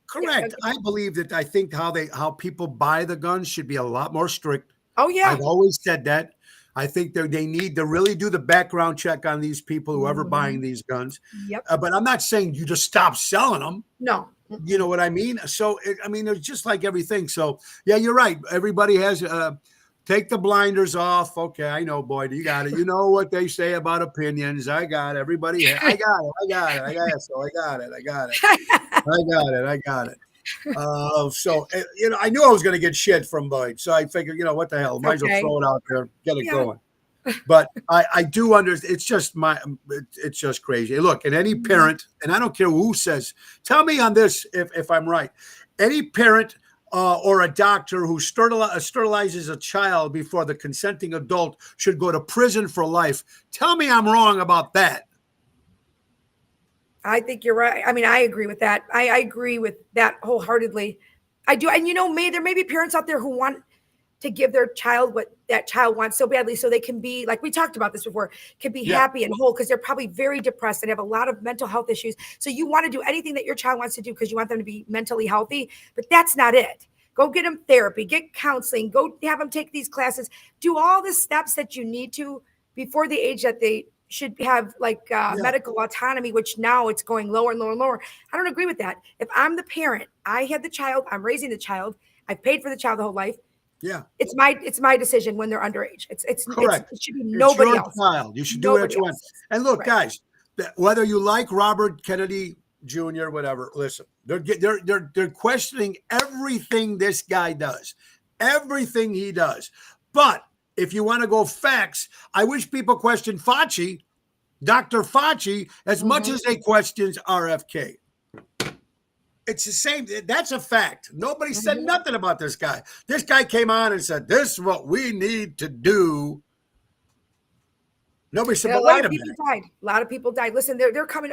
Correct. I believe that. I think how people buy the guns should be a lot more strict. Oh yeah, I've always said that. I think they need to really do the background check on these people, whoever buying these guns. Yep. But I'm not saying you just stop selling them. No. You know what I mean? So it's just like everything. So yeah, you're right. Everybody has. Take the blinders off. Okay, I know, Boyd. You got it. You know what they say about opinions. I got it. Everybody. I got it. So I got it. So I knew I was going to get shit from Boyd. So I figured, what the hell? Might as well throw it out there, get it going. But I do understand. It's just crazy. Look, and any parent, and I don't care who says, tell me on this if I'm right. Any parent or a doctor who sterilizes a child before the consenting adult should go to prison for life. Tell me I'm wrong about that. I think you're right. I mean, I agree with that. I agree with that wholeheartedly. I do. And there may be parents out there who want to give their child what that child wants so badly, so they can be, like we talked about this before, can be happy and whole, because they're probably very depressed and have a lot of mental health issues. So you want to do anything that your child wants to do because you want them to be mentally healthy, but that's not it. Go get them therapy, get counseling, go have them take these classes, do all the steps that you need to before the age that they should have medical autonomy, which now it's going lower and lower and lower. I don't agree with that. If I'm the parent, I had the child, I'm raising the child, I've paid for the child the whole life. Yeah, it's my decision when they're underage. It's correct. It should be nobody else. Child. You should do what you want. And look, guys, whether you like Robert Kennedy Jr., whatever. Listen, they're questioning everything this guy does, everything he does. But if you want to go facts, I wish people question Fauci, Dr. Fauci, as much as they question RFK. It's the same. That's a fact. Nobody said nothing about this guy. This guy came on and said, "This is what we need to do." Nobody said, And a "But lot wait a of people minute." died. A lot of people died. Listen, they're coming.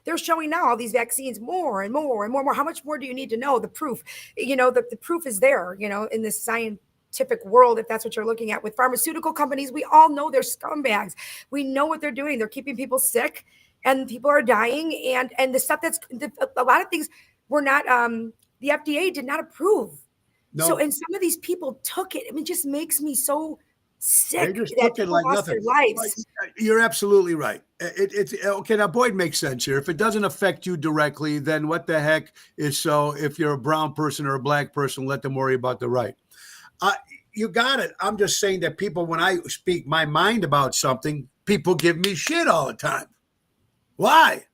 They're showing now all these vaccines more and more and more and more. How much more do you need to know? The proof, the proof is there. In this scientific world, if that's what you're looking at with pharmaceutical companies, we all know they're scumbags. We know what they're doing. They're keeping people sick, and people are dying. And the stuff a lot of things were not. The FDA did not approve. No. So, and some of these people took it. I mean, it just makes me so sick They just that took it people like lost nothing. their lives. You're absolutely right. It's okay. Now, Boyd makes sense here. If it doesn't affect you directly, then what the heck is so? If you're a brown person or a black person, let them worry about the right. You got it. I'm just saying that people, when I speak my mind about something, people give me shit all the time. Why?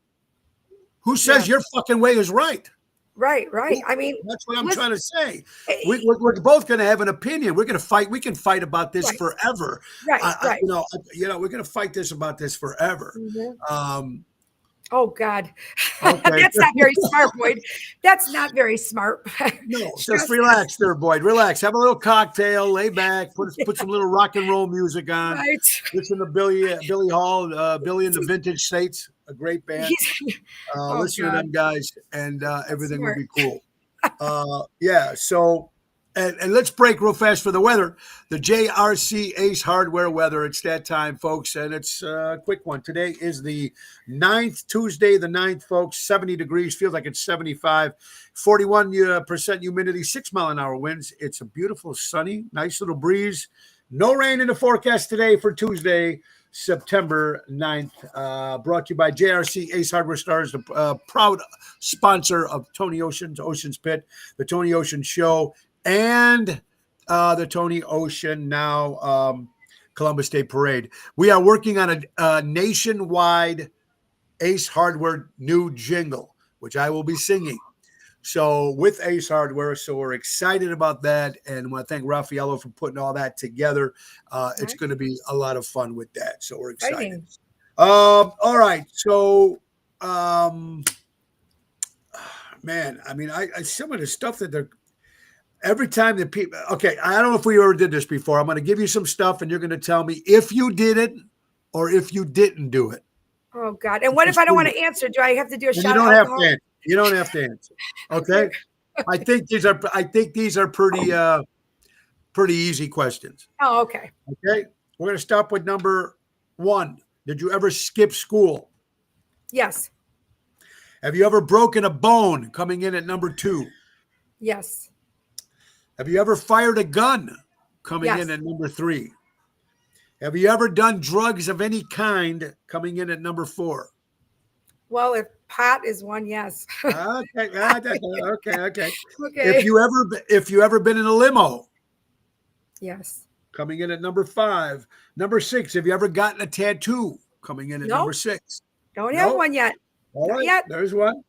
Who says your fucking way is right? Right. I mean, that's what I'm trying to say. We're both going to have an opinion. We're going to fight. We can fight about this forever. Right. We're going to fight about this forever. Oh God, okay. That's not very smart, Boyd. That's not very smart. No, just relax there, Boyd. Relax. Have a little cocktail. Lay back. Put some little rock and roll music on. Right. Listen to Billy Hall, Billy and the Vintage States, a great band. Listen to them guys, and everything will be cool. So, and let's break real fast for the weather. The JRC Ace Hardware weather. It's that time, folks, and it's a quick one. Today is the 9th, Tuesday the 9th, folks. 70 degrees. Feels like it's 75. 41% humidity, 6-mile-an-hour winds. It's a beautiful, sunny, nice little breeze. No rain in the forecast today for Tuesday, September 9th. Brought to you by JRC Ace Hardware Stars, the proud sponsor of Tony Ocean's Ocean's Pit, the Tony Ocean Show, and the Tony Ocean now Columbus Day Parade. We are working on a nationwide Ace Hardware new jingle, which I will be singing. So with Ace Hardware, so we're excited about that, and I want to thank Raffaello for putting all that together. It's going to be a lot of fun with that, so we're excited. All right, so man, I mean, I some of the stuff that they're every time that people. Okay, I don't know if we ever did this before. I'm going to give you some stuff, and you're going to tell me if you did it or if you didn't do it. Oh God! And what if I don't want to answer? Do I have to do a shot? You don't have to answer. Okay. I think these are pretty easy questions. Oh, okay. Okay. We're going to start with number 1. Did you ever skip school? Yes. Have you ever broken a bone? Coming in at number 2. Yes. Have you ever fired a gun? Coming in at number 3. Have you ever done drugs of any kind? Coming in at number 4. Well, if pot is one, yes. Okay. If you ever been in a limo? Yes. Coming in at number 5. Number 6, have you ever gotten a tattoo? Coming in at number 6. Don't have one yet. All right, yet. There's one.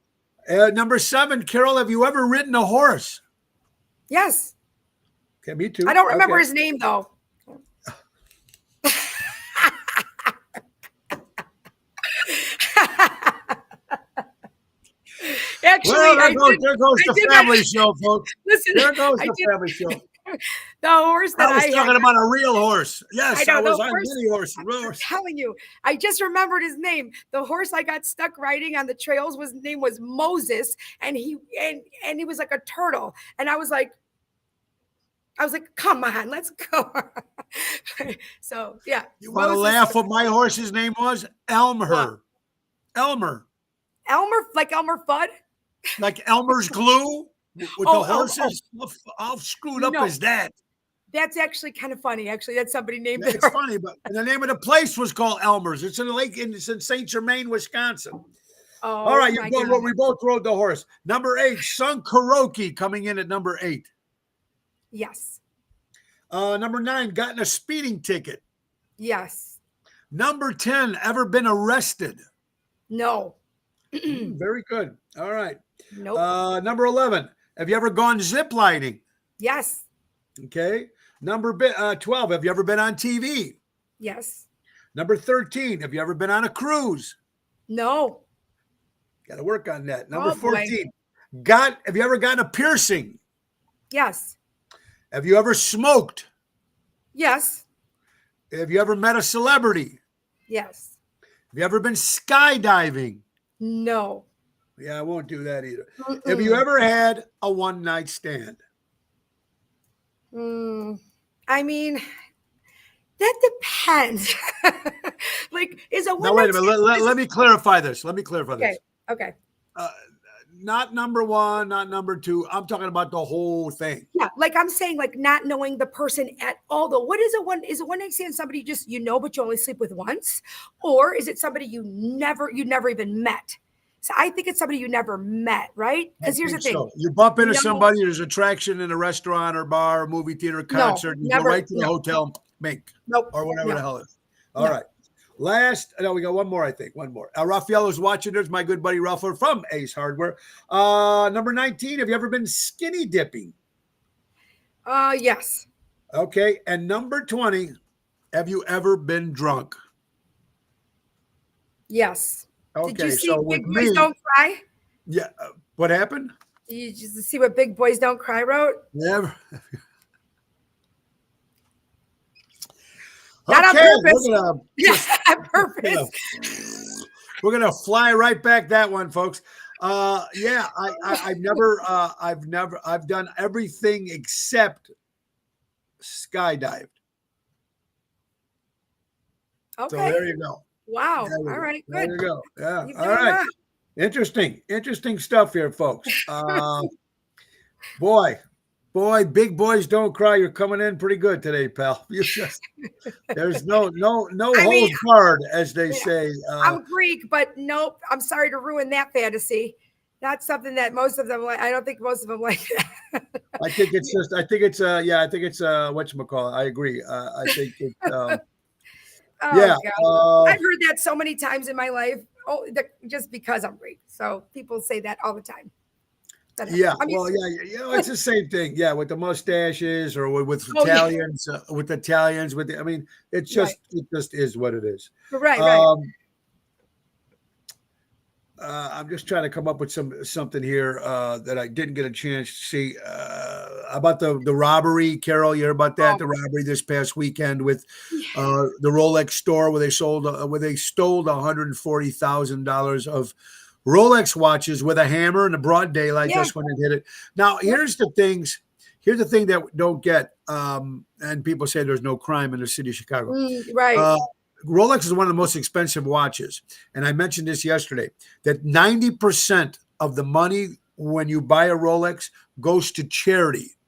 Number 7, Carol, have you ever ridden a horse? Yes. Okay, me too. I don't remember his name, though. Actually, there goes the family show, folks. Listen, there goes the family show. The horse that I was talking about a real horse. Yes, I was on mini horse. I'm telling you, I just remembered his name. The horse I got stuck riding on the trails name was Moses, and he was like a turtle. And I was like, come on, let's go. So yeah. You want to laugh what my horse's name was? Elmer. Elmer, like Elmer Fudd? Like Elmer's glue? With the horses? How screwed up is that? That's actually kind of funny. Actually, that's somebody named it. It's funny, but the name of the place was called Elmer's. It's in the lake. It's in St. Germain, Wisconsin. Oh, all right. We both rode the horse. Number 8, sung karaoke, coming in at number 8. Yes. Number 9, gotten a speeding ticket. Yes. Number 10, ever been arrested? No. Very good. All right. Nope. Number 11. Have you ever gone zip lining? Yes. Okay. Number 12. Have you ever been on TV? Yes. Number 13. Have you ever been on a cruise? No. Got to work on that. Number Oh boy. 14. Have you ever gotten a piercing? Yes. Have you ever smoked? Yes. Have you ever met a celebrity? Yes. Have you ever been skydiving? No. Yeah, I won't do that either. Mm-mm. Have you ever had a one-night stand? I mean, that depends. Like, is a Now, one wait night a minute. Let me clarify this. Let me clarify Okay. this. Okay. Not number one, not number two. I'm talking about the whole thing. Yeah, like I'm saying, like not knowing the person at all. Though, what is a one? Is a one night stand somebody just but you only sleep with once, or is it somebody you never even met? So I think it's somebody you never met, right? I Because here's the think thing: so. You bump into No. somebody, there's attraction in a restaurant or bar, or movie theater, concert, and you go never. right to the hotel, mink, Nope. or whatever No. the hell it is. All right. Last, no, we got one more, I think. One more. Raphael is watching. There's my good buddy Raphael from Ace Hardware. Number 19, have you ever been skinny dipping? Yes. Okay. And number 20, have you ever been drunk? Yes. Okay. Did you see So Big with Boys me, Don't Cry? yeah. What happened? Did you just see what Big Boys Don't Cry wrote? Never. Not on Okay, purpose. we're gonna On purpose. we're gonna fly right back that one, folks. Yeah, I've done everything except skydived. Okay. So there you go. Wow. There you All go. right. There Good. you go. Yeah. You've All done right. well. Interesting stuff here, folks. Boy, big boys don't cry. You're coming in pretty good today, pal. You just there's no I mean, holds barred, as they yeah, say. I'm Greek, but nope. I'm sorry to ruin that fantasy. That's something that most of them like. I don't think most of them like that. I think it's whatchamacallit. I agree. I think it's Oh, yeah. God. I've heard that so many times in my life. Oh, just because I'm Greek. So people say that all the time. Yeah. I mean, Well, yeah. You know, it's the same thing. Yeah, with the mustaches or with Oh, yeah. Italians, I mean, it just is what it is. right. I'm just trying to come up with something here that I didn't get a chance to see about the robbery. Carol, you heard about that? Oh. The robbery this past weekend with the Rolex store where they stole $140,000 of Rolex watches with a hammer in the broad daylight. Just when it hit it. Now, here's the thing that don't get, and people say there's no crime in the city of Chicago. Right. Rolex is one of the most expensive watches. And I mentioned this yesterday, that 90% of the money when you buy a Rolex goes to charity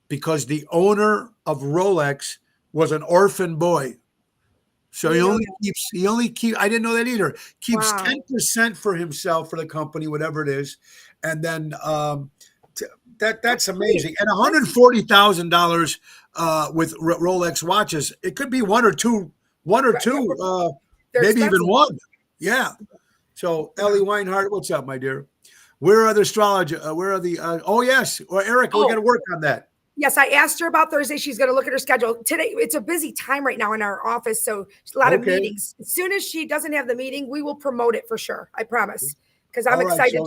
because the owner of Rolex was an orphan boy. So he only keeps, I didn't know that either, keeps 10% for himself, for the company, whatever it is. And then that's amazing. And $140,000 with Rolex watches, it could be one or two, maybe even one. Yeah. So Ellie Weinhardt, what's up, my dear? Where are the astrologers? Oh, yes. Well, Erica, we got to work on that. Yes, I asked her about Thursday. She's going to look at her schedule. Today, it's a busy time right now in our office, so a lot of meetings. As soon as she doesn't have the meeting, we will promote it for sure. I promise, because I'm excited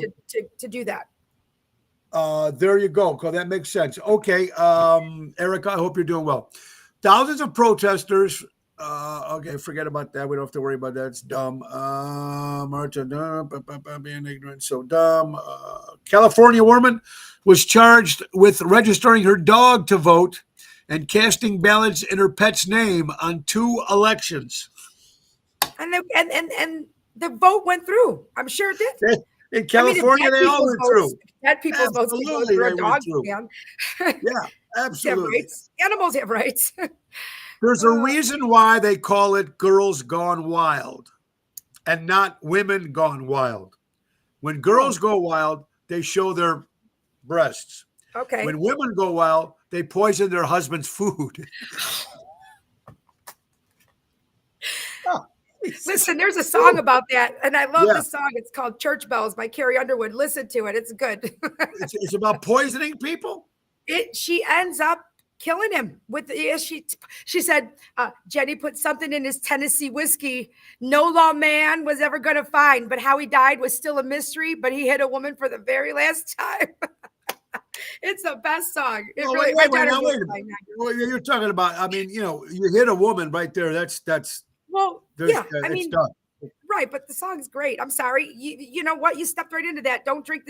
to do that. There you go. Cool. That makes sense. Okay, Erica, I hope you're doing well. Thousands of protesters. Okay, forget about that. We don't have to worry about that. It's dumb. Marcha, being ignorant, so dumb. California woman was charged with registering her dog to vote and casting ballots in her pet's name on 2 elections. And the vote went through. I'm sure it did. In California, they all went through. Dead people's votes go through a dog can. Yeah, absolutely. Have rights. Animals have rights. There's a reason why they call it Girls Gone Wild and not Women Gone Wild. When girls go wild, they show their breasts. Okay. When women go wild, they poison their husband's food. Listen, there's a song about that, and I love Yeah, the song. It's called Church Bells by Carrie Underwood. Listen to it. It's good. it's about poisoning people. She ends up killing him with she said Jenny put something in his Tennessee whiskey no lawman was ever going to find, but how he died was still a mystery, but he hit a woman for the very last time. It's the best song. It Well, really, wait, my wait, daughter now, knows wait a by minute. now. Well, you're talking about. I mean, you hit a woman right there. That's Well, there's yeah, I it's mean, done. right, but the song's great. I'm sorry. You know what? You stepped right into that. Don't drink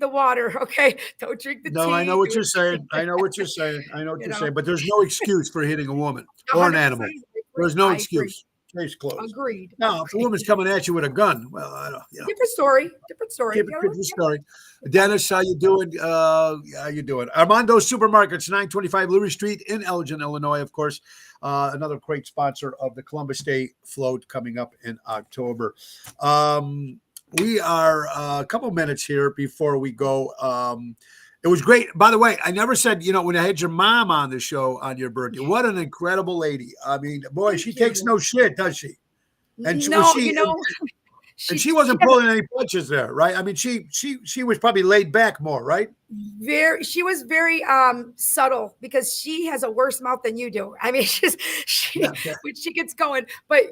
the water, okay? Don't drink the No, I know tea. what you're saying. I know what you're saying. I know what You you're know, saying. But there's no excuse for hitting a woman or an 100%. animal. I There's agree. no I agree. excuse. Case closed. Agreed. Now, if a woman's coming at you with a gun, well, I don't. Different story. Different story. Keep it story. Dennis, how you doing? How you doing? Armando Supermarkets, 925 Louis Street in Elgin, Illinois, of course. Another great sponsor of the Columbus Day Float coming up in October. We are a couple minutes here before we go. It was great. By the way, I never said, when I had your mom on the show on your birthday, what an incredible lady. I mean, boy, she takes no shit, does she? And No, she wasn't pulling any punches there, right? I mean, she was probably laid back more, right? she was very subtle because she has a worse mouth than you do. I mean, when she gets going, but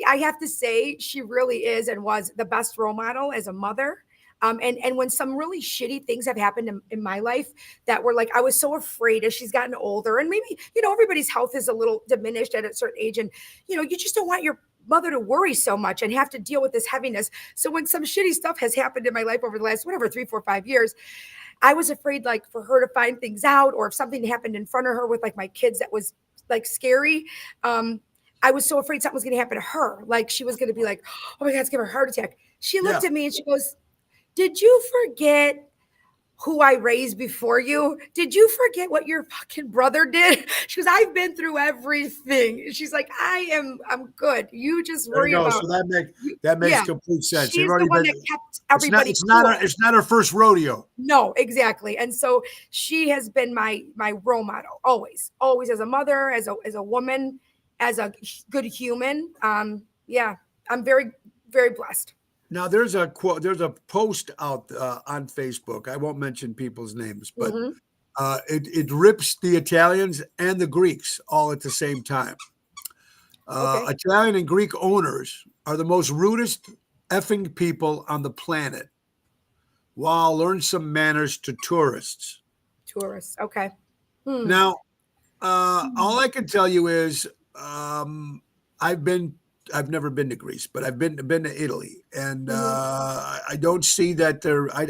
I have to say she really is and was the best role model as a mother. And when some really shitty things have happened in my life that were like, I was so afraid as she's gotten older, and maybe, everybody's health is a little diminished at a certain age. And, you just don't want your mother to worry so much and have to deal with this heaviness. So when some shitty stuff has happened in my life over the last, 3, 4, 5 years, I was afraid like for her to find things out, or if something happened in front of her with like my kids that was like scary. I was so afraid something was going to happen to her. Like she was going to be like, oh my God, it's giving her a heart attack. She looked at me and she goes, did you forget who I raised before you? Did you forget what your fucking brother did? She goes, I've been through everything. She's like, I'm good. You just worry about. So that makes complete sense. She's the one that kept everybody. It's not her first rodeo. No, exactly. And so she has been my role model always as a mother, as a woman, as a good human. Yeah, I'm very, very blessed. Now there's a quote. There's a post out on Facebook. I won't mention people's names, but it rips the Italians and the Greeks all at the same time. Italian and Greek owners are the most rudest effing people on the planet. Wow, learn some manners to tourists. Okay. Now, all I can tell you is I've never been to Greece, but I've been to Italy, and I don't see that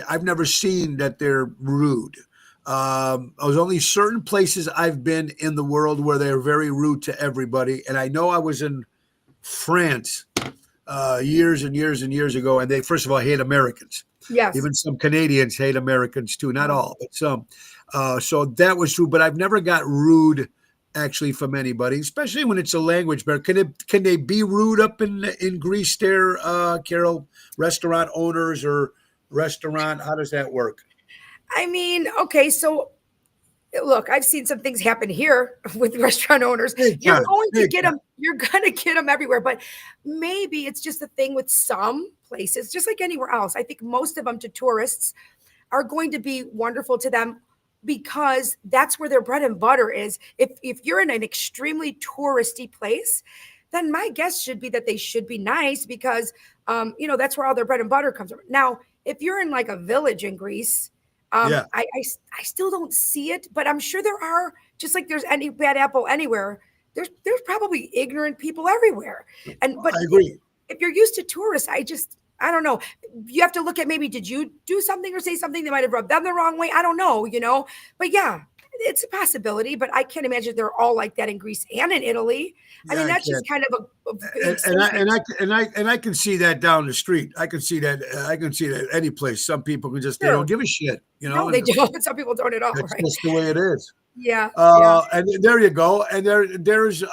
I've never seen that they're rude. There's only certain places I've been in the world where they're very rude to everybody, and I know I was in France years and years and years ago, and they first of all hate Americans. Yes, even some Canadians hate Americans too. Not all, but some. So that was true, but I've never got rude. Actually, from anybody, especially when it's a language barrier. Can they be rude up in Greece there, Carol? Restaurant owners or restaurant? How does that work? I mean, okay, so look, I've seen some things happen here with restaurant owners. You're going to get them everywhere, but maybe it's just a thing with some places, just like anywhere else. I think most of them to tourists are going to be wonderful to them, because that's where their bread and butter is. If you're in an extremely touristy place, then my guess should be that they should be nice, because that's where all their bread and butter comes from. Now, if you're in like a village in Greece, I still don't see it, but I'm sure there are, just like there's any bad apple anywhere, there's probably ignorant people everywhere. But I agree. If you're used to tourists, I don't know. You have to look at, maybe did you do something or say something that might have rubbed them the wrong way? I don't know, But yeah, it's a possibility. But I can't imagine they're all like that in Greece and in Italy. I mean, that's just kind of and I can see that down the street. I can see that. I can see that any place. Some people can just they don't give a shit. No, they don't. Some people don't at all. That's right? just the way it is. Yeah. And there you go. And there's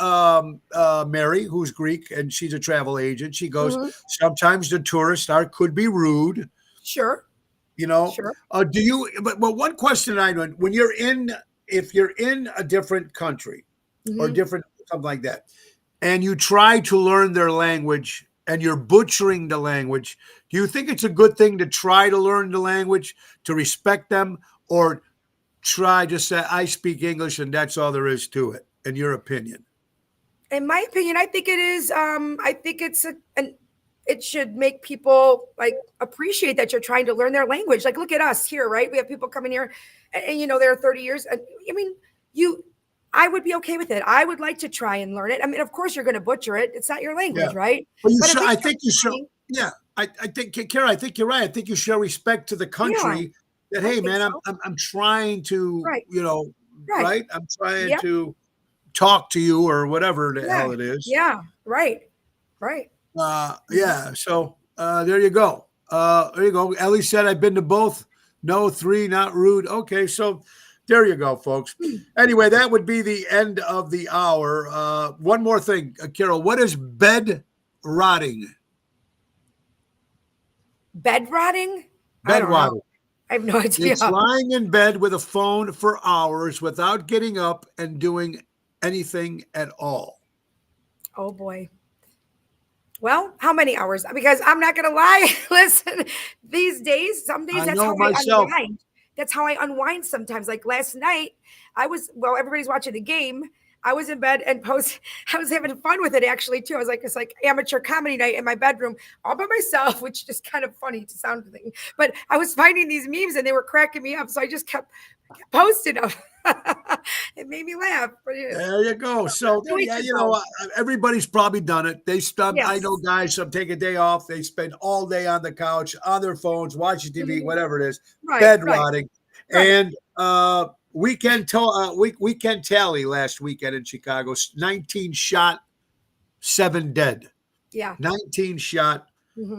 Mary, who's Greek, and she's a travel agent. She goes, sometimes the tourists could be rude. Sure. Sure. Do you? But one question I know: if you're in a different country or different something like that, and you try to learn their language and you're butchering the language, do you think it's a good thing to try to learn the language, to respect them, or try just say, I speak English and that's all there is to it, in your opinion? In my opinion, I think it is. I think it should make people like appreciate that you're trying to learn their language. Like, look at us here, right? We have people coming here, and they're 30 years. And I mean, I would be okay with it. I would like to try and learn it. I mean, of course, you're going to butcher it. It's not your language, right? But But if I it's think you should. Yeah, I think, Kara, I think you're right. I think you show respect to the country. That, hey, man, so. I'm trying to, Right. right? I'm trying Yep. to talk to you or whatever the hell it is. Yeah. Right. Yeah. So there you go. There you go. Ellie said, I've been to both. No, 3, not rude. Okay. So there you go, folks. Anyway, that would be the end of the hour. One more thing, Carol, what is bed rotting? Bed rotting? Bed rotting. I have no idea. It's lying in bed with a phone for hours without getting up and doing anything at all. Oh boy. Well, how many hours? Because I'm not going to lie. Listen, these days, some days that's how I unwind. That's how I unwind sometimes. Like last night, everybody's watching the game. I was in bed and I was having fun with it actually too. I was like, it's like amateur comedy night in my bedroom all by myself, which is just kind of funny to sound thing. But I was finding these memes and they were cracking me up. So I just kept posting them. It made me laugh. But there you go. So everybody's probably done it. They stop. Yes. I know guys take a day off. They spend all day on the couch, on their phones, watching TV, whatever it is, bed rotting. And weekend tally last weekend in Chicago, 19 shot, 7 dead. Yeah. 19 shot,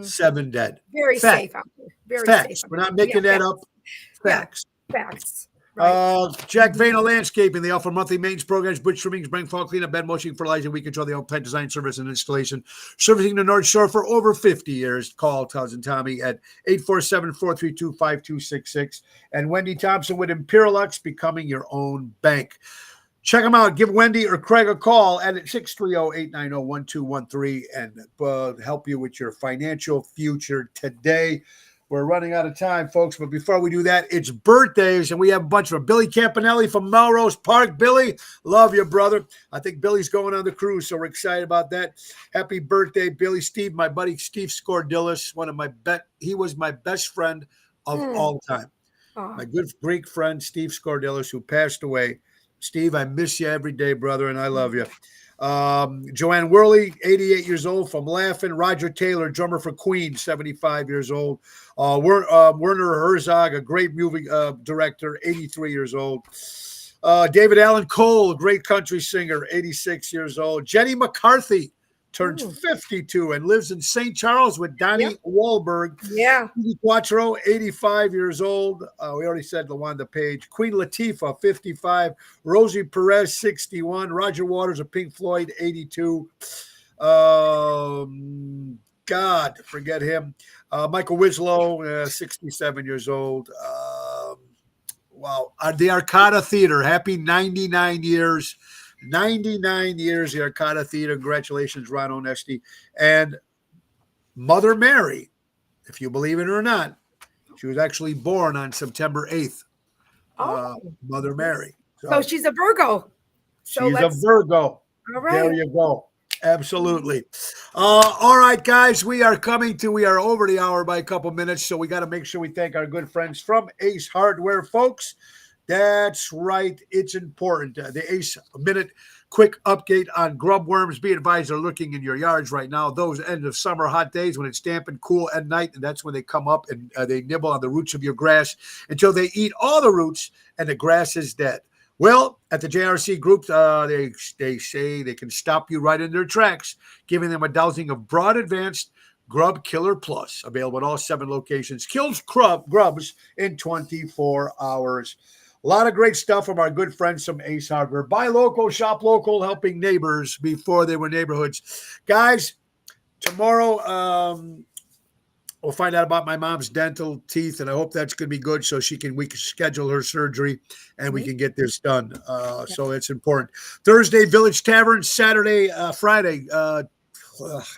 7 dead. Very safe out there. Very Facts. safe. We're not making that up. Facts. Yeah. Facts. Right. Jack Vayner Landscaping. They offer monthly maintenance programs, bridge trimming, spring, fall cleanup, bed mulching, fertilizer. We control the own plant design, service, and installation. Servicing the North Shore for over 50 years. Call Cousin Tommy at 847-432-5266. And Wendy Thompson with Imperialux, becoming your own bank. Check them out. Give Wendy or Craig a call at 630-890-1213 and help you with your financial future today. We're running out of time, folks. But before we do that, it's birthdays, and we have a bunch of Billy Campanelli from Melrose Park. Billy, love you, brother. I think Billy's going on the cruise, so we're excited about that. Happy birthday, Billy. Steve, my buddy Steve Scordilis, he was my best friend of all time. My good Greek friend, Steve Scordilis, who passed away. Steve, I miss you every day, brother, and I love you. Joanne Worley, 88 years old from Laughing. Roger Taylor, drummer for Queen, 75 years old. Werner Herzog, a great movie director, 83 years old. David Allan Cole, a great country singer, 86 years old. Jenny McCarthy turns 52 and lives in St. Charles with Donnie Wahlberg. Yeah. Quattro, 85 years old. We already said LaWanda Page. Queen Latifah, 55. Rosie Perez, 61. Roger Waters of Pink Floyd, 82. God, forget him. Michael Winslow, 67 years old. Wow. The Arcada Theater, happy 99 years. 99 years, the Arcada Theater. Congratulations, Ron Onesti. And Mother Mary, if you believe it or not, she was actually born on September 8th. Mother Mary. So she's a Virgo. She's a Virgo. All right. There you go. Absolutely. All right, guys, we are over the hour by a couple minutes, so we got to make sure we thank our good friends from Ace Hardware, folks. That's right. It's important. The Ace Minute quick update on grub worms. Be advised, they're looking in your yards right now. Those end of summer hot days when it's damp and cool at night, and that's when they come up and they nibble on the roots of your grass until they eat all the roots and the grass is dead. Well, at the JRC Group, they say they can stop you right in their tracks, giving them a dousing of Broad Advanced Grub Killer Plus, available at all 7 locations. Kills grubs in 24 hours. A lot of great stuff from our good friends from Ace Hardware. Buy local, shop local, helping neighbors before they were neighborhoods. Guys, tomorrow we'll find out about my mom's dental teeth, and I hope that's going to be good, so we can schedule her surgery and we can get this done. So it's important. Thursday, Village Tavern. Saturday, Friday,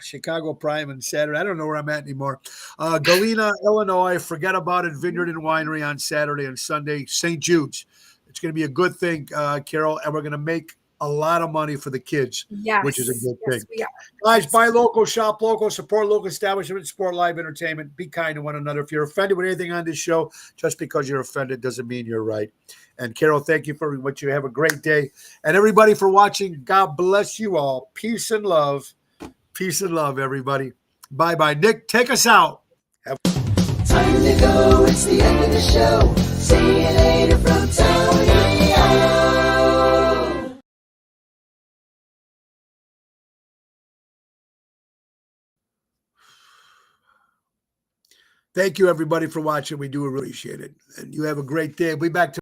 Chicago Prime, and Saturday. I don't know where I'm at anymore. Galena, Illinois. Forget about it. Vineyard and Winery on Saturday and Sunday. St. Jude's. It's going to be a good thing, Carol, and we're going to make a lot of money for the kids, which is a good thing. Guys, buy local, shop local, support local establishments, support live entertainment. Be kind to one another. If you're offended with anything on this show, just because you're offended doesn't mean you're right. And Carol, thank you for what you have. A great day. And everybody for watching. God bless you all. Peace and love. Peace and love, everybody. Bye-bye. Nick, take us out. Time to go, it's the end of the show. See you later from Tony O. Thank you, everybody, for watching. We do appreciate it. And you have a great day. We'll be back to